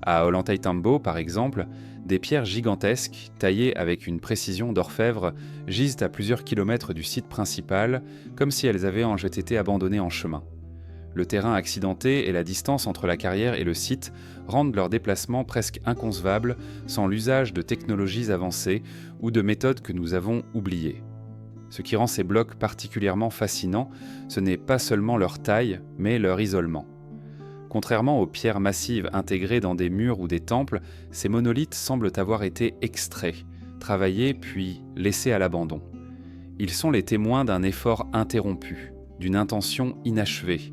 À Ollantaytambo, par exemple, des pierres gigantesques, taillées avec une précision d'orfèvre, gisent à plusieurs kilomètres du site principal, comme si elles avaient été abandonnées en chemin. Le terrain accidenté et la distance entre la carrière et le site rendent leur déplacement presque inconcevable sans l'usage de technologies avancées ou de méthodes que nous avons oubliées. Ce qui rend ces blocs particulièrement fascinants, ce n'est pas seulement leur taille, mais leur isolement. Contrairement aux pierres massives intégrées dans des murs ou des temples, ces monolithes semblent avoir été extraits, travaillés puis laissés à l'abandon. Ils sont les témoins d'un effort interrompu, d'une intention inachevée.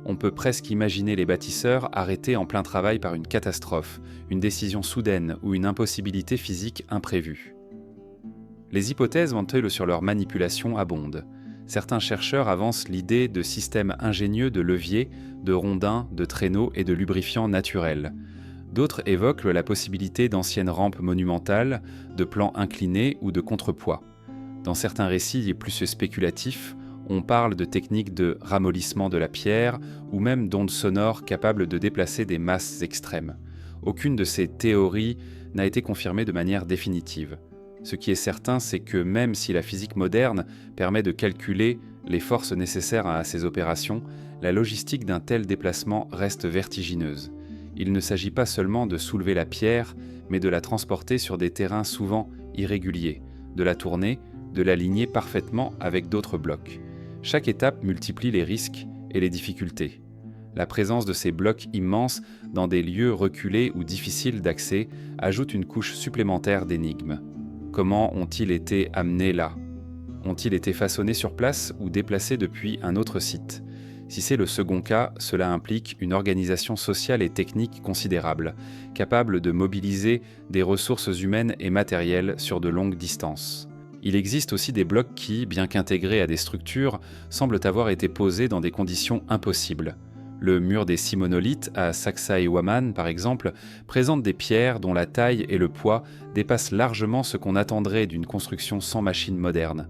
On peut presque imaginer les bâtisseurs arrêtés en plein travail par une catastrophe, une décision soudaine ou une impossibilité physique imprévue. Les hypothèses vantées sur leur manipulation abondent. Certains chercheurs avancent l'idée de systèmes ingénieux de leviers, de rondins, de traîneaux et de lubrifiants naturels. D'autres évoquent la possibilité d'anciennes rampes monumentales, de plans inclinés ou de contrepoids. Dans certains récits plus spéculatifs, on parle de techniques de ramollissement de la pierre ou même d'ondes sonores capables de déplacer des masses extrêmes. Aucune de ces théories n'a été confirmée de manière définitive. Ce qui est certain, c'est que même si la physique moderne permet de calculer les forces nécessaires à ces opérations, la logistique d'un tel déplacement reste vertigineuse. Il ne s'agit pas seulement de soulever la pierre, mais de la transporter sur des terrains souvent irréguliers, de la tourner, de l'aligner parfaitement avec d'autres blocs. Chaque étape multiplie les risques et les difficultés. La présence de ces blocs immenses dans des lieux reculés ou difficiles d'accès ajoute une couche supplémentaire d'énigmes. Comment ont-ils été amenés là ? Ont-ils été façonnés sur place ou déplacés depuis un autre site ? Si c'est le second cas, cela implique une organisation sociale et technique considérable, capable de mobiliser des ressources humaines et matérielles sur de longues distances. Il existe aussi des blocs qui, bien qu'intégrés à des structures, semblent avoir été posés dans des conditions impossibles. Le mur des 6 monolithes à Sacsayhuaman, par exemple, présente des pierres dont la taille et le poids dépassent largement ce qu'on attendrait d'une construction sans machine moderne.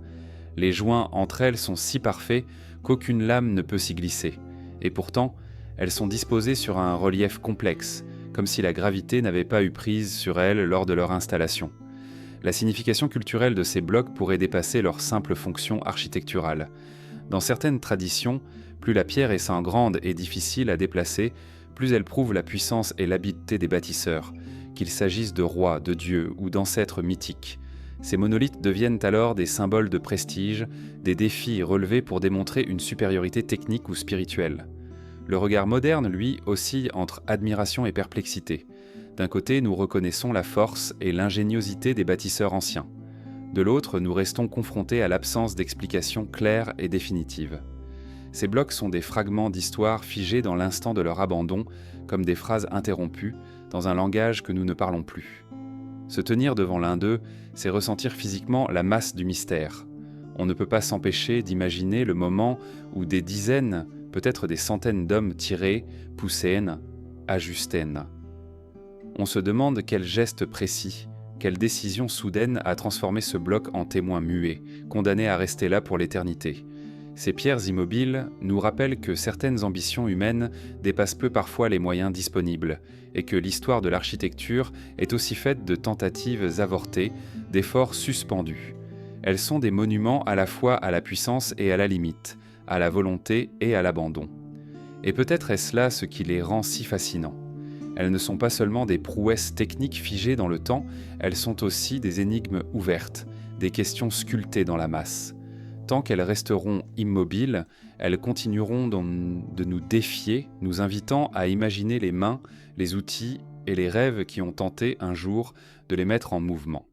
Les joints entre elles sont si parfaits qu'aucune lame ne peut s'y glisser. Et pourtant, elles sont disposées sur un relief complexe, comme si la gravité n'avait pas eu prise sur elles lors de leur installation. La signification culturelle de ces blocs pourrait dépasser leur simple fonction architecturale. Dans certaines traditions, plus la pierre est sans grande et difficile à déplacer, plus elle prouve la puissance et l'habileté des bâtisseurs, qu'il s'agisse de rois, de dieux ou d'ancêtres mythiques. Ces monolithes deviennent alors des symboles de prestige, des défis relevés pour démontrer une supériorité technique ou spirituelle. Le regard moderne, lui, oscille entre admiration et perplexité. D'un côté, nous reconnaissons la force et l'ingéniosité des bâtisseurs anciens. De l'autre, nous restons confrontés à l'absence d'explications claires et définitives. Ces blocs sont des fragments d'histoire figés dans l'instant de leur abandon, comme des phrases interrompues, dans un langage que nous ne parlons plus. Se tenir devant l'un d'eux, c'est ressentir physiquement la masse du mystère. On ne peut pas s'empêcher d'imaginer le moment où des dizaines, peut-être des centaines d'hommes tirés, poussènent, ajustènent. On se demande quel geste précis, quelle décision soudaine a transformé ce bloc en témoin muet, condamné à rester là pour l'éternité. Ces pierres immobiles nous rappellent que certaines ambitions humaines dépassent peu parfois les moyens disponibles, et que l'histoire de l'architecture est aussi faite de tentatives avortées, d'efforts suspendus. Elles sont des monuments à la fois à la puissance et à la limite, à la volonté et à l'abandon. Et peut-être est-ce là ce qui les rend si fascinants. Elles ne sont pas seulement des prouesses techniques figées dans le temps, elles sont aussi des énigmes ouvertes, des questions sculptées dans la masse. Tant qu'elles resteront immobiles, elles continueront de nous défier, nous invitant à imaginer les mains, les outils et les rêves qui ont tenté un jour de les mettre en mouvement.